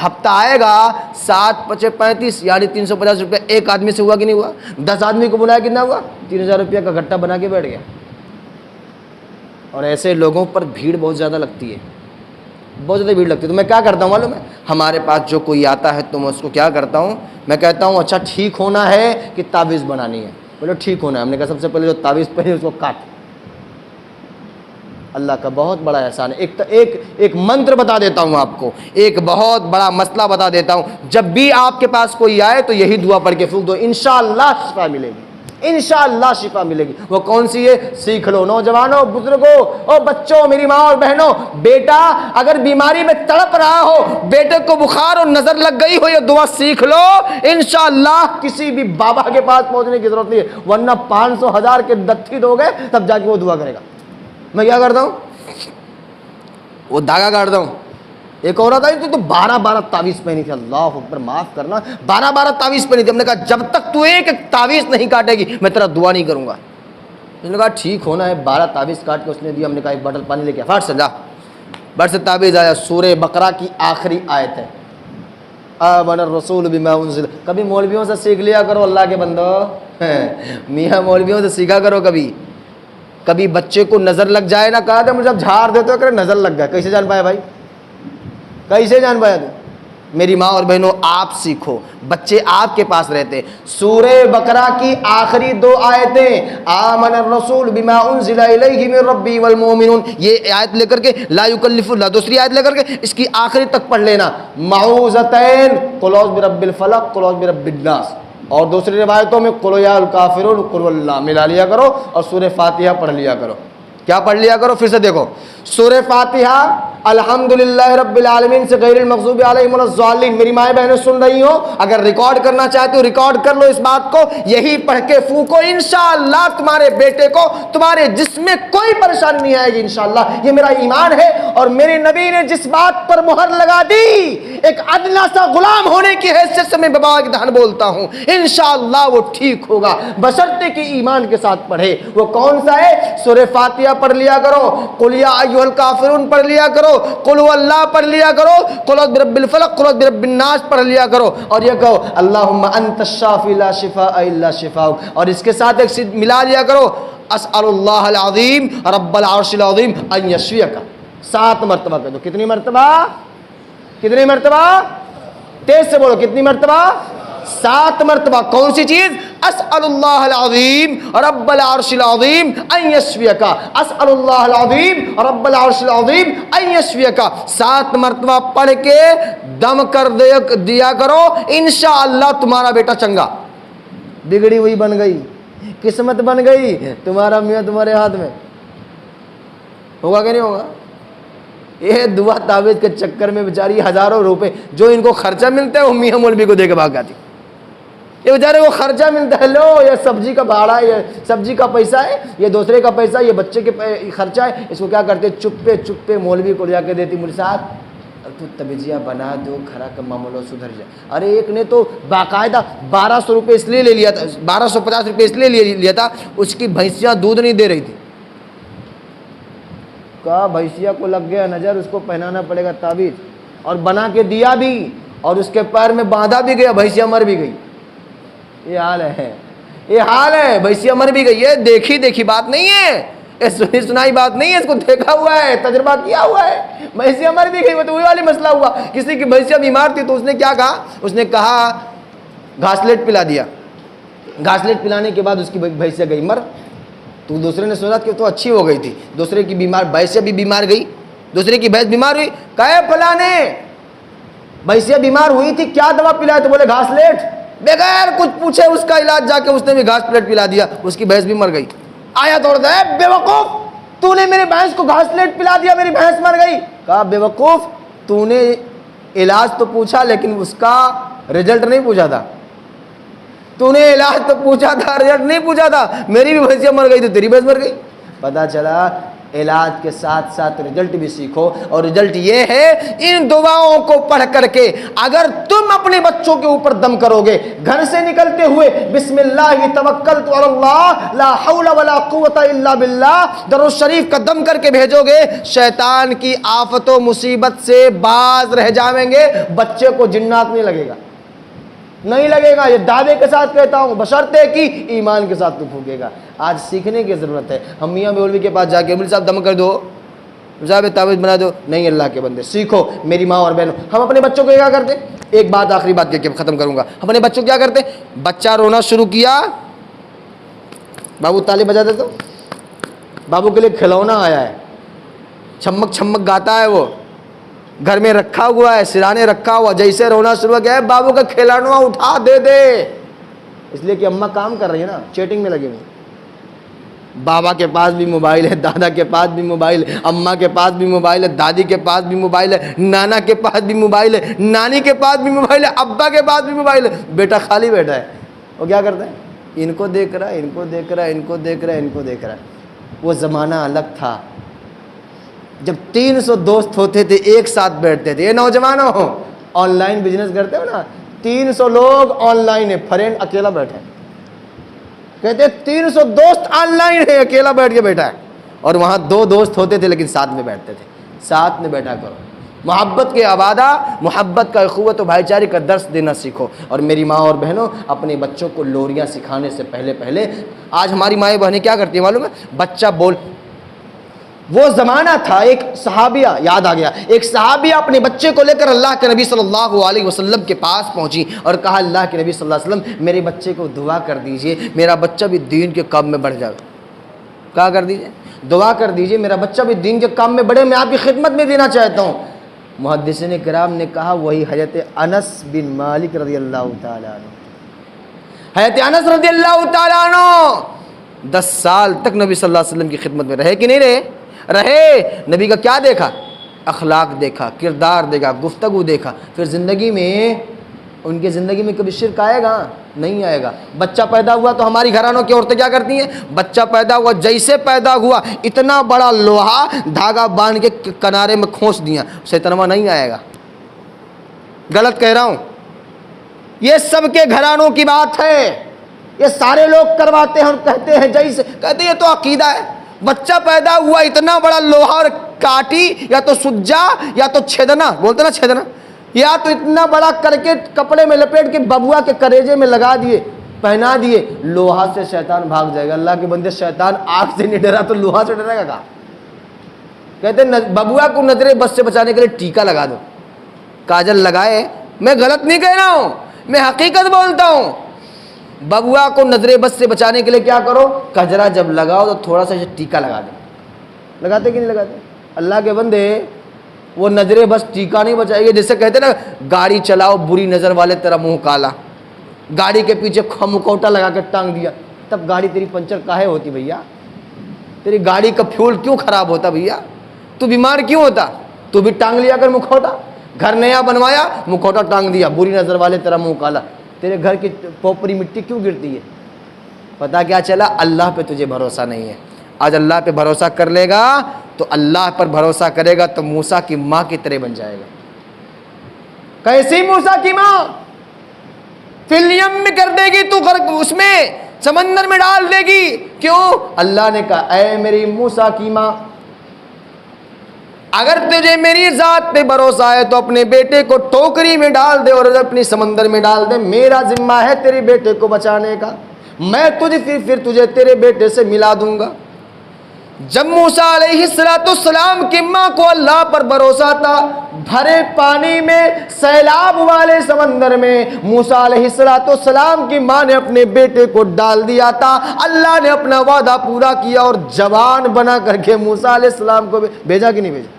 ہفتہ آئے گا، 7 × 5 = 35، یعنی 350 روپیہ ایک آدمی سے ہوا کہ نہیں ہوا؟ 10 آدمی کو بلایا کتنا ہوا؟ 3000 روپیہ کا گھٹا بنا کے بیٹھ گیا، اور ایسے لوگوں پر بھیڑ بہت زیادہ لگتی ہے، بہت زیادہ بھیڑ لگتی ہے۔ تو میں کیا کرتا ہوں معلوم ہے، ہمارے پاس جو کوئی آتا ہے تو میں اس کو کیا کرتا ہوں، میں کہتا ہوں اچھا ٹھیک ہونا ہے کہ تعویذ بنانی ہے؟ بولے ٹھیک ہونا ہے۔ ہم نے کہا سب سے پہلے جو تعویذ پہنے اس کو کاٹ۔ اللہ کا بہت بڑا احسان ہے۔ ایک منتر بتا دیتا ہوں آپ کو، ایک بہت بڑا مسئلہ بتا دیتا ہوں، جب بھی آپ کے پاس کوئی آئے تو یہی دعا پڑھ کے پھونک دو، انشاءاللہ شفا ملے گی، انشاءاللہ شفا ملے گی۔ وہ کون سی ہے؟ سیکھ لو نوجوانوں، بزرگوں اور بچوں، میری ماں اور بہنوں۔ بیٹا اگر بیماری میں تڑپ رہا ہو، بیٹے کو بخار اور نظر لگ گئی ہو، یہ دعا سیکھ لو، انشاءاللہ کسی بھی بابا کے پاس پہنچنے کی ضرورت نہیں ہے، ورنہ 500,000 کے دتھی دو گے تب جا کے وہ دعا کرے گا۔ میں کیا کرتا ہوں، وہ دھاگا کاٹتا ہوں۔ ایک عورت آئی تو 12 تعویذ پہنی تھی، اللہ اکبر، معاف کرنا، 12 تعویذ پہنی تھی۔ ہم نے کہا جب تک تو ایک تعویذ نہیں کاٹے گی میں تیرا دعا نہیں کروں گا۔ اس نے کہا ٹھیک ہونا ہے، 12 تعویذ کاٹ کے اس نے دیا۔ ہم نے کہا ایک بٹل پانی لے کے فٹ سے جا، بٹ سے تعویذ آیا، سورہ بقرہ کی آخری آیت ہے، آمن الرسول بما انزل۔ کبھی مولویوں سے سیکھ لیا کرو اللہ کے بندو، میاں مولویوں سے سیکھا کرو۔ کبھی بچے کو نظر لگ جائے نا، کہا تھا مجھے اب جھاڑ دیتے ہو، کہ نظر لگ گیا، کیسے جان پایا بھائی، کیسے جان پایا تو؟ میری ماں اور بہنوں آپ سیکھو، بچے آپ کے پاس رہتے۔ سورہ بقرہ کی آخری 2 آیتیں، آمن الرسول بما انزل الیہ من ربی والمؤمنون، یہ آیت لے کر کے لا یکلف اللہ، دوسری آیت لے کر کے اس کی آخری تک پڑھ لینا، معوذتین، قل اعوذ برب الفلق، قل اعوذ برب الناس، اور دوسری روایتوں میں قل یا الکافرون، قل اللہ ملا لیا کرو، اور سورہ فاتحہ پڑھ لیا کرو۔ کیا پڑھ لیا کرو؟ پھر سے دیکھو، سورہ فاتحہ الحمدللہ رب العالمین سے غیر المغضوب علیہم ولا الضالین۔ میری مائیں بہنیں سن رہی ہو، اگر ریکارڈ کرنا چاہتے ہو ریکارڈ کر لو اس بات کو، یہی پڑھ کے پھونکو، انشاءاللہ تمہارے بیٹے کو تمہارے جسم میں کوئی پریشانی نہیں آئے گی انشاءاللہ۔ یہ میرا ایمان ہے، اور میرے نبی نے جس بات پر مہر لگا دی، ایک ادنا سا غلام ہونے کی حیثیت سے میں بابا کے دہن بولتا ہوں، انشاءاللہ وہ ٹھیک ہوگا، بشرطے کہ ایمان کے ساتھ پڑھے۔ وہ کون سا ہے؟ سورہ فاتحہ پڑھ لیا کرو، قل یا ایھا الکافرون پڑھ لیا کرو، قل هو اللہ پڑھ لیا کرو، قل اعوذ برب الفلق، قل اعوذ برب الناس پڑھ لیا کرو، اور یہ کہو اللہم انت الشافی لا شفاء الا شفاؤک، اور اس کے ساتھ ایک ملا لیا کرو، اسأل اللہ العظیم رب العرش العظیم ان یشفیک۔ 7 مرتبہ کہہ دو۔ کتنی مرتبہ؟ کتنی مرتبہ؟ تیز سے بولو، کتنی مرتبہ؟ 7 مرتبہ۔ کون سی چیز؟ اسأل اللہ العظیم رب العرش العظیم ان یشفیک، اسأل اللہ العظیم رب العرش العظیم ان یشفیک۔ 7 مرتبہ پڑھ کے دم کر دیا کرو، انشاءاللہ تمہارا بیٹا چنگا۔ بگڑی ہوئی بن گئی، قسمت بن گئی، تمہارا میاں تمہارے ہاتھ میں، ہوگا کہ نہیں ہوگا؟ یہ دعا تعویذ کے چکر میں بیچاری ہزاروں روپے جو ان کو خرچہ ملتا ہے وہ میاں مولوی کو دے کے بھاگ جاتی۔ یہ بیچارے کو خرچہ ملتا ہے، لو یہ سبزی کا بھاڑا، یہ سبزی کا پیسہ ہے، یہ دوسرے کا پیسہ، یہ بچے کے خرچہ ہے، اس کو کیا کرتے چپے چپے مولوی کو جا کے دیتی، مجھے صاحب تو تبجیہ بنا دو، کھڑا کا معاملہ سدھر جائے۔ ارے ایک نے تو باقاعدہ 1200 روپے اس لیے لے لیا تھا، 1250 روپے اس لیے لیا تھا، اس کی بھینسیاں دودھ نہیں دے رہی تھی، کہا بھینسیا کو لگ گیا نظر، اس کو پہنانا پڑے گا تعویذ، اور بنا کے دیا بھی، اور اس کے پیر میں باندھا بھی گیا، بھینسیا مر بھی گئی۔ یہ حال ہے، یہ حال ہے، بھینسیا مر بھی گئی۔ یہ دیکھی بات نہیں ہے، یہ سنی سنائی بات نہیں ہے، اس کو دیکھا ہوا ہے، تجربہ کیا ہوا ہے، بھینسیا مر بھی گئی۔ وہ تو وہی والی مسئلہ ہوا، کسی کی بھینسیا بیمار تھی تو اس نے کیا کہا، اس نے کہا گھاسلیٹ پلا دیا، گھاسلیٹ پلانے کے بعد اس کی بھینسیا گئی مر۔ تو دوسرے نے سنا کہ تو اچھی ہو گئی تھی، دوسرے کی بیمار بھینسیا بھی بیمار گئی، دوسرے کی بھینس بیمار ہوئی، کہے فلانے بھینسیا بیمار ہوئی تھی، کیا دوا پلایا؟ تو بولے گھاسلیٹ، بغیر کچھ پوچھے اس کا علاج جا کے اس نے بھی گھاس پلیٹ پلا دیا، اس کی بھینس بھی مر گئی۔ آیا توڑ دے، بے وقوف، تو نے میری بھینس کو گھاس پلیٹ پلا دیا، میری بھینس مر گئی۔ کہا بے وقوف، تو نے علاج تو پوچھا لیکن اس کا رزلٹ نہیں پوچھا تھا، تو نے علاج تو پوچھا تھا، رزلٹ نہیں پوچھا تھا، میری بھی بھینسیا مر گئی تو تیری بھینس مر گئی۔ پتا چلا علاج کے ساتھ ساتھ رزلٹ بھی سیکھو، اور رزلٹ یہ ہے ان دعاؤں کو پڑھ کر کے اگر تم اپنے بچوں کے اوپر دم کرو گے، گھر سے نکلتے ہوئے بسم اللہ توکلت علی اللہ لا حول ولا قوت الا باللہ درود شریف کا دم کر کے بھیجو گے، شیطان کی آفت و مصیبت سے باز رہ جائیں گے، بچے کو جنات نہیں لگے گا۔ نہیں لگے گا، یہ دعوے کے ساتھ کہتا ہوں، بشرطے کہ ایمان کے ساتھ تو پھونکے گا۔ آج سیکھنے کی ضرورت ہے۔ ہم میاں مولوی کے پاس جا کے مولوی صاحب دم کر دو، صاحب تعویذ بنا دو، نہیں اللہ کے بندے سیکھو۔ میری ماں اور بہنوں، ہم اپنے بچوں کو کیا کرتے؟ ایک بات آخری بات کہہ کے ختم کروں گا، اپنے بچوں کیا کرتے؟ بچہ رونا شروع کیا، بابو تالی بجا دے، تو بابو کے لیے کھلونا آیا ہے، چھمک چھمک گاتا ہے، وہ گھر میں رکھا ہوا ہے، سرانے رکھا ہوا، جیسے رونا شروع ہو گیا ہے بابو کا کھلونا اٹھا دے دے، اس لیے کہ اماں کام کر رہی ہے نا، چیٹنگ میں لگے ہوئے۔ بابا کے پاس بھی موبائل ہے، دادا کے پاس بھی موبائل ہے، اماں کے پاس بھی موبائل ہے، دادی کے پاس بھی موبائل ہے، نانا کے پاس بھی موبائل ہے، نانی کے پاس بھی موبائل ہے، ابا کے پاس بھی موبائل ہے، بیٹا خالی بیٹھا ہے، وہ کیا کرتا ہے؟ ان کو دیکھ رہا ہے، ان کو دیکھ رہا ہے، ان کو دیکھ رہا ہے، ان کو دیکھ رہا ہے۔ وہ زمانہ الگ تھا جب 300 دوست ہوتے تھے، ایک ساتھ بیٹھتے تھے۔ یہ نوجوانوں ہو، آن لائن بزنس کرتے ہو نا، 300 لوگ آن لائن ہے، فرینڈ اکیلا بیٹھا ہے، کہتے ہیں 300 دوست آن لائن ہے، اکیلا بیٹھ کے بیٹھا ہے۔ اور وہاں 2 دوست ہوتے تھے لیکن ساتھ میں بیٹھتے تھے۔ ساتھ میں بیٹھا کرو، محبت کے آبادہ، محبت کا، اخوت و بھائی چارے کا درس دینا سیکھو۔ اور میری ماں اور بہنوں، اپنے بچوں کو لوریاں سکھانے سے پہلے آج ہماری مائیں بہنیں کیا کرتی ہیں معلوم ہے؟ بچہ بول، وہ زمانہ تھا، ایک صحابیہ یاد آ گیا، ایک صحابیہ اپنے بچے کو لے کر اللہ کے نبی صلی اللہ علیہ وسلم کے پاس پہنچی اور کہا اللہ کے نبی صلی اللہ علیہ وسلم میرے بچے کو دعا کر دیجئے، میرا بچہ بھی دین کے کام میں بڑھ جائے۔ کیا کر دیجئے؟ دعا کر دیجئے میرا بچہ بھی دین کے کام میں بڑھے، میں آپ کی خدمت میں دینا چاہتا ہوں۔ محدثین کرام نے کہا وہی حضرت انس بن مالک رضی اللہ تعالیٰ عنہ، حضرت انس رضی اللہ تعالیٰ عنہ 10 سال تک نبی صلی اللہ علیہ وسلم کی خدمت میں رہے کہ نہیں رہے؟ نبی کا کیا دیکھا؟ اخلاق دیکھا، کردار دیکھا، گفتگو دیکھا۔ پھر زندگی میں، ان کی زندگی میں کبھی شرک آئے گا؟ نہیں آئے گا۔ بچہ پیدا ہوا تو ہماری گھرانوں کی عورتیں کیا کرتی ہیں؟ بچہ پیدا ہوا، جیسے پیدا ہوا اتنا بڑا لوہا دھاگا باندھ کے کنارے میں کھونس دیا، اسے تنوا نہیں آئے گا۔ غلط کہہ رہا ہوں؟ یہ سب کے گھرانوں کی بات ہے، یہ سارے لوگ کرواتے ہیں اور کہتے ہیں جیسے، کہتے ہیں یہ تو عقیدہ ہے۔ بچہ پیدا ہوا اتنا بڑا لوہا اور کاٹی، یا تو سجا یا تو چھیدنا، بولتے نا چھیدنا، یا تو اتنا بڑا کر کے کپڑے میں لپیٹ کے ببوا کے کریجے میں لگا دیے، پہنا دیے، لوہا سے شیطان بھاگ جائے گا۔ اللہ کے بندے، شیطان آگ سے نہیں ڈرا تو لوہا سے ڈرے گا کہاں؟ کہتے ہیں ببوا کو نظر بس سے بچانے کے لیے ٹیکا لگا دو، کاجل لگائے۔ میں غلط نہیں کہہ رہا ہوں، میں حقیقت بولتا ہوں۔ ببوا کو نظر بس سے بچانے کے لیے کیا کرو؟ کجرا جب لگاؤ تو تھوڑا سا ٹیکا لگا دو۔ لگاتے کہ نہیں لگاتے؟ اللہ کے بندے، وہ نظر بس ٹیکا نہیں بچائے گی۔ جیسے کہتے نا گاڑی چلاؤ بری نظر والے تیرا منہ کالا، گاڑی کے پیچھے مکوٹا لگا کے ٹانگ دیا، تب گاڑی تیری پنچر کاہے ہوتی بھیا؟ تیری گاڑی کا فیول کیوں خراب ہوتا بھیا؟ تو بیمار کیوں ہوتا؟ تو بھی ٹانگ لیا کر مکھوٹا، گھر نیا بنوایا مکھوٹا ٹانگ دیا، بری نظر والے تیرا منہ کالا۔ تیرے گھر کی پوپری مٹی کیوں گرتی ہے؟ پتہ کیا چلا؟ اللہ پہ تجھے بھروسہ نہیں ہے۔ آج اللہ پہ بھروسہ کر لے گا تو اللہ پر بھروسہ کرے گا تو موسیٰ کی ماں کی طرح بن جائے گا۔ کیسی موسیٰ کی ماں؟ فی الیم میں کر دے گی تو غرق، اس میں سمندر میں ڈال دے گی۔ کیوں؟ اللہ نے کہا اے میری موسیٰ کی ماں، اگر تجھے میری ذات پہ بھروسہ ہے تو اپنے بیٹے کو ٹوکری میں ڈال دے اور اپنی سمندر میں ڈال دے، میرا ذمہ ہے تیرے بیٹے کو بچانے کا، میں پھر تجھے تیرے بیٹے سے ملا دوں گا۔ جب موسیٰ علیہ السلام کی ماں کو اللہ پر بھروسہ تھا، بھرے پانی میں، سیلاب والے سمندر میں موسیٰ علیہ السلام کی ماں نے اپنے بیٹے کو ڈال دیا تھا، اللہ نے اپنا وعدہ پورا کیا اور جوان بنا کر کے موسیٰ علیہ السلام کو بھیجا کہ نہیں بھیجا؟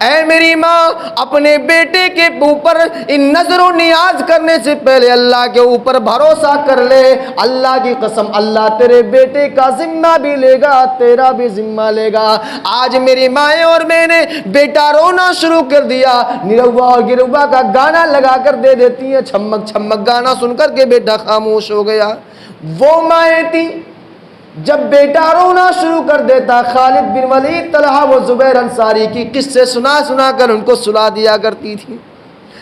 اے میری ماں، اپنے بیٹے کے اوپر ان نظر و نیاز کرنے سے پہلے اللہ کے اوپر بھروسہ کر لے۔ اللہ کی قسم، اللہ تیرے بیٹے کا ذمہ بھی لے گا، تیرا بھی ذمہ لے گا۔ آج میری مائیں اور میں نے بیٹا رونا شروع کر دیا، نروا اور گروا کا گانا لگا کر دے دیتی ہیں، چھمک چھمک گانا سن کر کے بیٹا خاموش ہو گیا۔ وہ مائیں تھیں جب بیٹا رونا شروع کر دیتا، خالد بن ولید، طلحہ و زبیر انصاری کی قصے سنا کر ان کو سلا دیا کرتی تھی۔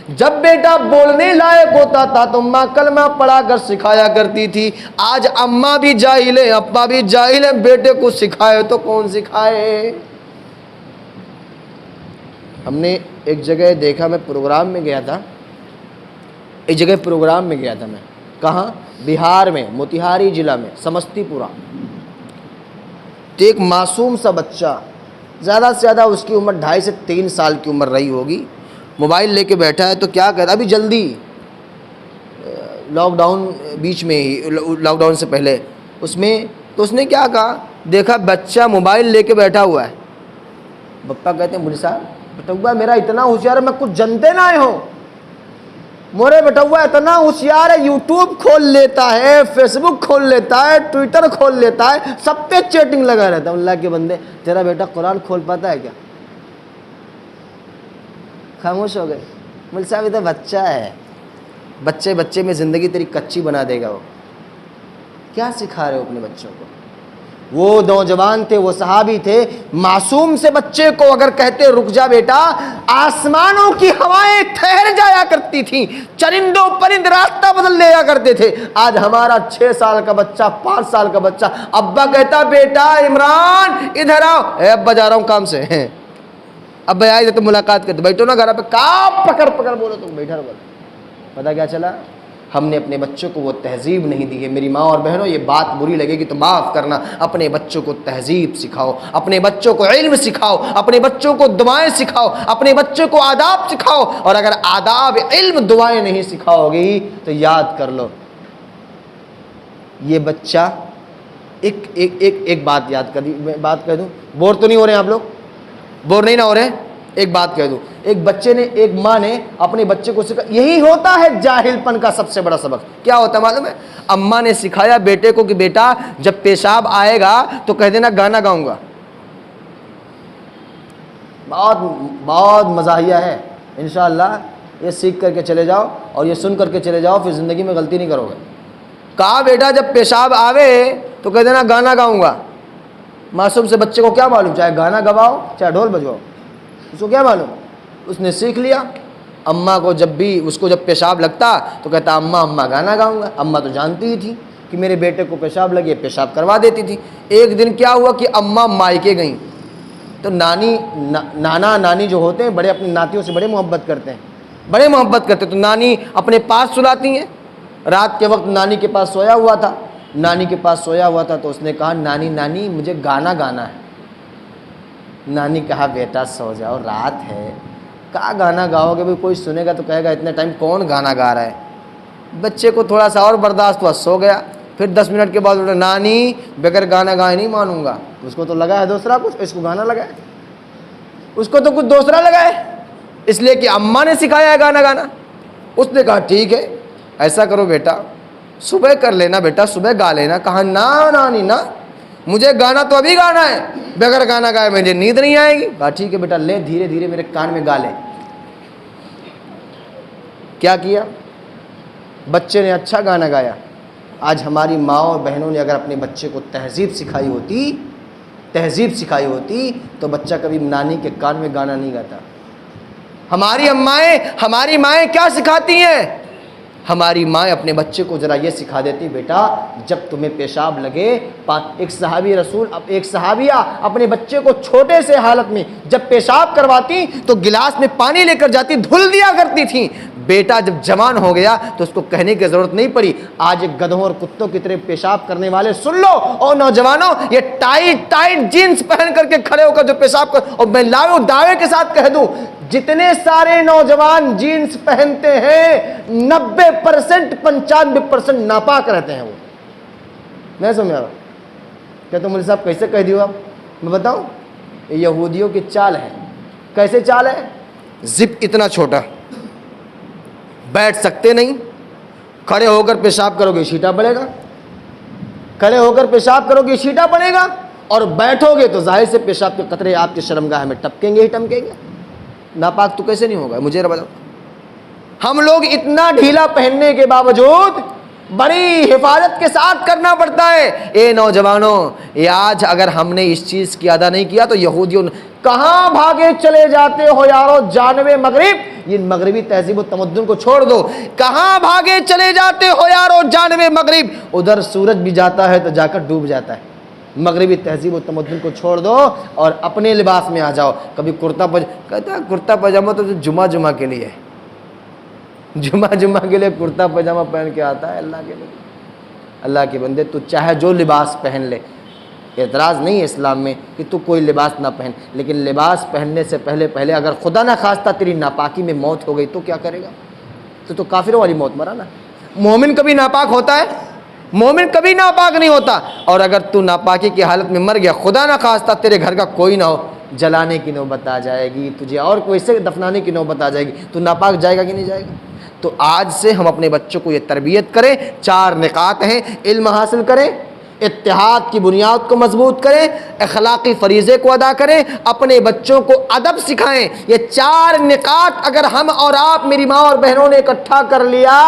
جب بیٹا بولنے لائق ہوتا تھا تو ماں کلمہ پڑھا کر سکھایا کرتی تھی۔ آج اماں بھی جاہل ہے، ابا بھی جاہل ہے، بیٹے کو سکھائے تو کون سکھائے؟ ہم نے ایک جگہ دیکھا، میں پروگرام میں گیا تھا، ایک جگہ پروگرام میں گیا تھا میں، کہاں؟ بہار میں، موتیہاری ضلع میں، سمستی پورہ۔ تو ایک معصوم سا بچہ، زیادہ سے زیادہ اس کی عمر 2.5 سے 3 سال کی عمر رہی ہوگی، موبائل لے کے بیٹھا ہے۔ تو کیا کہتا، ابھی جلدی لاک ڈاؤن، بیچ میں ہی لاک ڈاؤن سے پہلے اس میں، تو اس نے کیا کہا، دیکھا بچہ موبائل لے کے بیٹھا ہوا ہے، پپا کہتے ہیں مولوی صاحب بٹوا میرا اتنا ہوشیار ہے، میں کچھ جانتے نہ ہوں، مورے بٹوا اتنا ہوشیار ہے، یوٹیوب کھول لیتا ہے، فیس بک کھول لیتا ہے، ٹویٹر کھول لیتا ہے، سب پہ چیٹنگ لگا رہتا ہے۔ اللہ کے بندے، تیرا بیٹا قرآن کھول پاتا ہے کیا؟ خاموش ہو گئے۔ مولوی صاحب یہ تو بچہ ہے، بچے میں زندگی تیری کچی بنا دے گا۔ وہ کیا سکھا رہے ہو اپنے بچوں کو؟ وہ نوجوان تھے، وہ صحابی تھے، معصوم سے بچے کو اگر کہتے رک جا بیٹا، آسمانوں کی ہوائیں ٹھہر جایا کرتی تھیں، چرندوں پرند راستہ بدل لیا کرتے تھے۔ آج ہمارا 6 سال کا بچہ، 5 سال کا بچہ، ابا کہتا بیٹا عمران ادھر آؤ، اے ابا جا رہا ہوں کام سے، ابا آئے تو ملاقات کرتے، بیٹھو نا گھر پہ، کہاں پکڑ بولو تم، بیٹھا رہو۔ پتہ کیا چلا؟ ہم نے اپنے بچوں کو وہ تہذیب نہیں دی ہے۔ میری ماں اور بہنوں، یہ بات بری لگے گی تو معاف کرنا، اپنے بچوں کو تہذیب سکھاؤ، اپنے بچوں کو علم سکھاؤ، اپنے بچوں کو دعائیں سکھاؤ، اپنے بچوں کو آداب سکھاؤ۔ اور اگر آداب، علم، دعائیں نہیں سکھاؤ گی تو یاد کر لو، یہ بچہ ایک بات یاد کر دی، بات کہہ دوں، بور تو نہیں ہو رہے ہیں آپ لوگ؟ بور نہیں نہ ہو رہے ہیں؟ ایک بات کہہ دوں، ایک ماں نے اپنے بچے کو سکھایا، یہی ہوتا ہے جاہل پن کا سب سے بڑا سبق۔ کیا ہوتا ہے معلوم ہے؟ اماں نے سکھایا بیٹے کو کہ بیٹا جب پیشاب آئے گا تو کہہ دینا گانا گاؤں گا۔ بہت مزاحیہ ہے، انشاءاللہ یہ سیکھ کر کے چلے جاؤ اور یہ سن کر کے چلے جاؤ، پھر زندگی میں غلطی نہیں کرو گے۔ کہا بیٹا جب پیشاب آوے تو کہہ دینا گانا گاؤں گا۔ معصوم سے بچے کو کیا معلوم، چاہے گانا گواؤ چاہے ڈھول بجواؤ، اس کو کیا معلوم؟ اس نے سیکھ لیا۔ اماں کو جب پیشاب لگتا تو کہتا اماں گانا گاؤں گا۔ اماں تو جانتی ہی تھی کہ میرے بیٹے کو پیشاب لگے، پیشاب کروا دیتی تھی۔ ایک دن کیا ہوا کہ اماں مائکے گئیں تو نانا نانی جو ہوتے ہیں بڑے اپنی ناتیوں سے بڑے محبت کرتے تو نانی اپنے پاس سلاتی ہیں۔ رات کے وقت نانی کے پاس سویا ہوا تھا تو اس نے کہا نانی مجھے گانا گانا ہے۔ نانی کہا بیٹا سو جاؤ، رات ہے، کہا گانا گاؤ گے، کوئی سنے گا تو کہے گا اتنے ٹائم کون گانا گا رہا ہے۔ بچے کو تھوڑا سا اور برداشت ہوا، سو گیا۔ پھر 10 منٹ کے بعد بولا نانی بغیر گانا گائے نہیں مانوں گا۔ اس کو تو لگا ہے دوسرا کچھ، اس کو گانا لگا ہے، اس کو تو کچھ دوسرا لگا ہے، اس لیے کہ اماں نے سکھایا ہے گانا گانا۔ اس نے کہا ٹھیک ہے ایسا کرو بیٹا، صبح کر لینا بیٹا، صبح گا لینا۔ کہا نا نانی نا، مجھے گانا تو ابھی گانا ہے، بغیر گانا گائے مجھے نیند نہیں آئے گی۔ کہا ٹھیک ہے بیٹا، لے دھیرے دھیرے میرے کان میں گا لے۔ کیا کیا؟ بچے نے اچھا گانا گایا۔ آج ہماری ماں اور بہنوں نے اگر اپنے بچے کو تہذیب سکھائی ہوتی تو بچہ کبھی نانی کے کان میں گانا نہیں گاتا۔ ہماری مائیں کیا سکھاتی ہیں؟ ہماری ماں اپنے بچے کو ذرا یہ سکھا دیتی بیٹا جب تمہیں پیشاب لگے، ایک صحابیہ اپنے بچے کو چھوٹے سے حالت میں جب پیشاب کرواتی تو گلاس میں پانی لے کر جاتی، دھل دیا کرتی تھی۔ بیٹا جب جوان ہو گیا تو اس کو کہنے کی ضرورت نہیں پڑی۔ آج گدھوں اور کتوں کی طرح پیشاب کرنے والے سن لو، اور نوجوانوں یہ ٹائٹ جینز پہن کر کے کھڑے ہو کر جو پیشاب کر، اور میں دعوے کے ساتھ کہہ دوں جتنے سارے نوجوان جینز پہنتے ہیں 90% 95% ناپاک رہتے ہیں۔ وہ میں سمجھا رہا کہ تم مولوی صاحب کیسے کہہ دیو؟ آپ میں بتاؤں، یہ یہودیوں کی چال ہے۔ کیسے چال ہے؟ زپ اتنا چھوٹا، بیٹھ سکتے نہیں، کھڑے ہو کر پیشاب کرو گے چھینٹا پڑے گا، کھڑے ہو کر پیشاب کرو گے چھینٹا پڑے گا، اور بیٹھو گے تو ظاہر سے پیشاب کے قطرے آپ کے شرمگاہ میں ٹپکیں گے ہی ٹپکیں گے۔ ناپاک تو کیسے نہیں ہوگا؟ مجھے بتاؤ۔ ہم لوگ اتنا ڈھیلا پہننے کے باوجود بڑی حفاظت کے ساتھ کرنا پڑتا ہے۔ اے نوجوانوں، یہ آج اگر ہم نے اس چیز کی ادا نہیں کیا تو یہودیوں کہاں بھاگے چلے جاتے ہو یارو جانب مغرب؟ یہ مغربی تہذیب و تمدن کو چھوڑ دو، کہاں بھاگے چلے جاتے ہو یارو جانب مغرب؟ ادھر سورج بھی جاتا ہے تو جا کر ڈوب جاتا ہے۔ مغربی تہذیب و تمدن کو چھوڑ دو اور اپنے لباس میں آ جاؤ۔ کبھی کرتا پاجامہ تو جمعہ کے لیے ہے، جمعہ کے لیے کرتا پاجامہ پہن کے آتا ہے۔ اللہ کے بندے تو چاہے جو لباس پہن لے، اعتراض نہیں ہے اسلام میں کہ تو کوئی لباس نہ پہن، لیکن لباس پہننے سے پہلے اگر خدا نہ خواستہ تیری ناپاکی میں موت ہو گئی تو کیا کرے گا؟ تو کافروں والی موت مرا نا۔ مومن کبھی ناپاک ہوتا ہے؟ مومن کبھی ناپاک نہیں ہوتا۔ اور اگر تو ناپاکی کی حالت میں مر گیا، خدا نہ خواستہ تیرے گھر کا کوئی نہ ہو، جلانے کی نوبت آ جائے گی تجھے، اور کوئی سے دفنانے کی نوبت آ جائے گی، تو ناپاک جائے گا کہ نہیں جائے گا؟ تو آج سے ہم اپنے بچوں کو یہ تربیت کریں، 4 نکات ہیں، علم حاصل کریں، اتحاد کی بنیاد کو مضبوط کریں، اخلاقی فریضے کو ادا کریں، اپنے بچوں کو ادب سکھائیں۔ یہ 4 نکات اگر ہم اور آپ، میری ماں اور بہنوں نے اکٹھا کر لیا،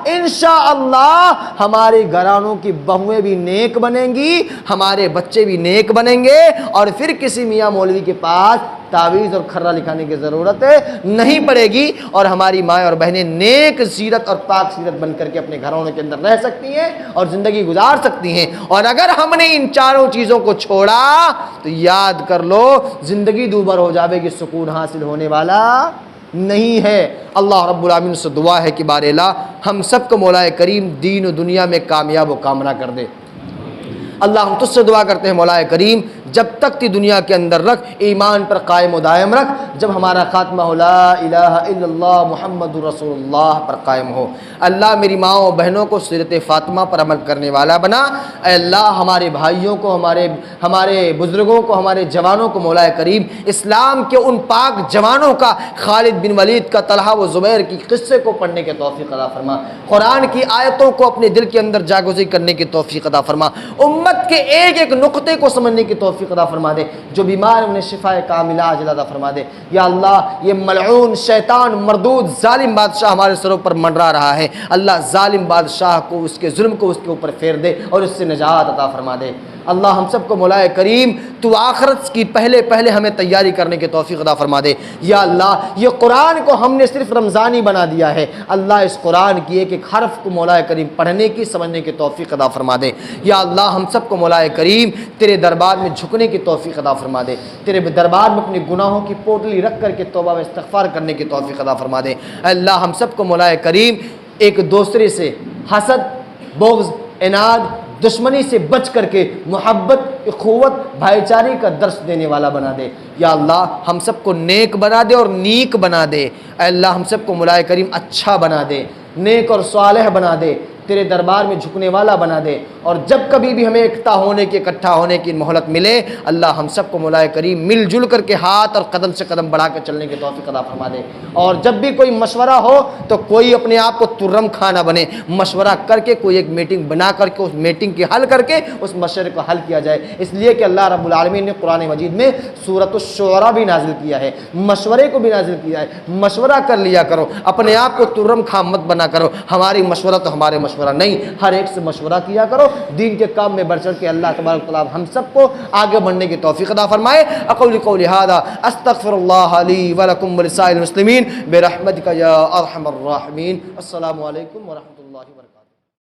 انشاءاللہ ہمارے گھرانوں کی بہویں بھی نیک بنیں گی، ہمارے بچے بھی نیک بنیں گے، اور پھر کسی میاں مولوی کے پاس تعویذ اور کھرا لکھانے کی ضرورت نہیں پڑے گی، اور ہماری مائیں اور بہنیں نیک سیرت اور پاک سیرت بن کر کے اپنے گھروں کے اندر رہ سکتی ہیں اور زندگی گزار سکتی ہیں۔ اور اگر ہم نے ان 4 چیزوں کو چھوڑا تو یاد کر لو زندگی دوبر ہو جاوے گی، سکون حاصل ہونے والا نہیں ہے۔ اللہ رب العالمین سے دعا ہے کہ بار الہ ہم سب کو مولا کریم دین و دنیا میں کامیاب و کامرا کر دے۔ اللہ ہم تجھ سے دعا کرتے ہیں مولا کریم، جب تک تی دنیا کے اندر رکھ، ایمان پر قائم و دائم رکھ، جب ہمارا خاتمہ ہو لا الہ الا اللہ محمد رسول اللہ پر قائم ہو۔ اللہ میری ماں و بہنوں کو سیرت فاطمہ پر عمل کرنے والا بنا۔ اے اللہ ہمارے بھائیوں کو، ہمارے بزرگوں کو، ہمارے جوانوں کو مولا کریم اسلام کے ان پاک جوانوں کا، خالد بن ولید کا، طلحہ و زبیر کی قصے کو پڑھنے کے توفیق عطا فرما، قرآن کی آیتوں کو اپنے دل کے اندر جاگزی کرنے کی توفیق عطا فرما، امت کے ایک ایک نقطے کو سمجھنے کی توفیق عطا فرما دے، جو بیمار انہیں شفاء کاملہ عاجلہ عطا فرما دے۔ یا اللہ یہ ملعون شیطان مردود ظالم بادشاہ ہمارے سروں پر منڈرا رہا ہے، اللہ ظالم بادشاہ کو، اس کے ظلم کو اس کے اوپر پھیر دے اور اس سے نجات عطا فرما دے۔ اللہ ہم سب کو مولا کریم تو آخرت کی پہلے ہمیں تیاری کرنے کی توفیق عطا فرما دے۔ یا اللہ یہ قرآن کو ہم نے صرف رمضانی بنا دیا ہے، اللہ اس قرآن کی ایک ایک حرف کو مولا کریم پڑھنے کی، سمجھنے کی توفیق عطا فرما دے۔ یا اللہ ہم سب کو مولا کریم تیرے دربار میں جھکنے کی توفیق عطا فرما دے، تیرے دربار میں اپنے گناہوں کی پوٹلی رکھ کر کے توبہ و استغفار کرنے کی توفیق عطا فرما دے۔ اللہ ہم سب کو مولا کریم ایک دوسرے سے حسد، بغض، عناد، دشمنی سے بچ کر کے محبت، اخوت، بھائی چارے کا درس دینے والا بنا دے۔ یا اللہ ہم سب کو نیک بنا دے اور نیک بنا دے۔ اے اللہ ہم سب کو مولا کریم اچھا بنا دے، نیک اور صالح بنا دے، تیرے دربار میں جھکنے والا بنا دے، اور جب کبھی بھی ہمیں اکٹھا ہونے کی مہلت ملے، اللہ ہم سب کو مولا کریم مل جل کر کے ہاتھ اور قدم سے قدم بڑھا کر چلنے کی توفیق عطا فرما دے۔ اور جب بھی کوئی مشورہ ہو تو کوئی اپنے آپ کو ترم کھانا بنے، مشورہ کر کے کوئی ایک میٹنگ بنا کر کے اس میٹنگ کی حل کر کے اس مشورے کو حل کیا جائے، اس لیے کہ اللہ رب العالمین نے قرآن مجید میں سورۃ الشعراء بھی نازل کیا ہے، مشورے کو بھی نازل کیا ہے۔ مشورہ کر لیا کرو، اپنے آپ کو ترم کھا مت بنا کرو، ہماری مشورہ تو ہمارے مشورہ نہیں، ہر ایک سے مشورہ کیا کرو، دین کے کام میں بڑھ چڑھ کے اللہ تبارک و تعالی ہم سب کو آگے بڑھنے کی توفیق عطا فرمائے۔ اقول قولی ھذا استغفر اللہ لی ولکم ولسائر المسلمین برحمتک یا ارحم الراحمین۔ السلام علیکم ورحمۃ اللہ وبرکاتہ۔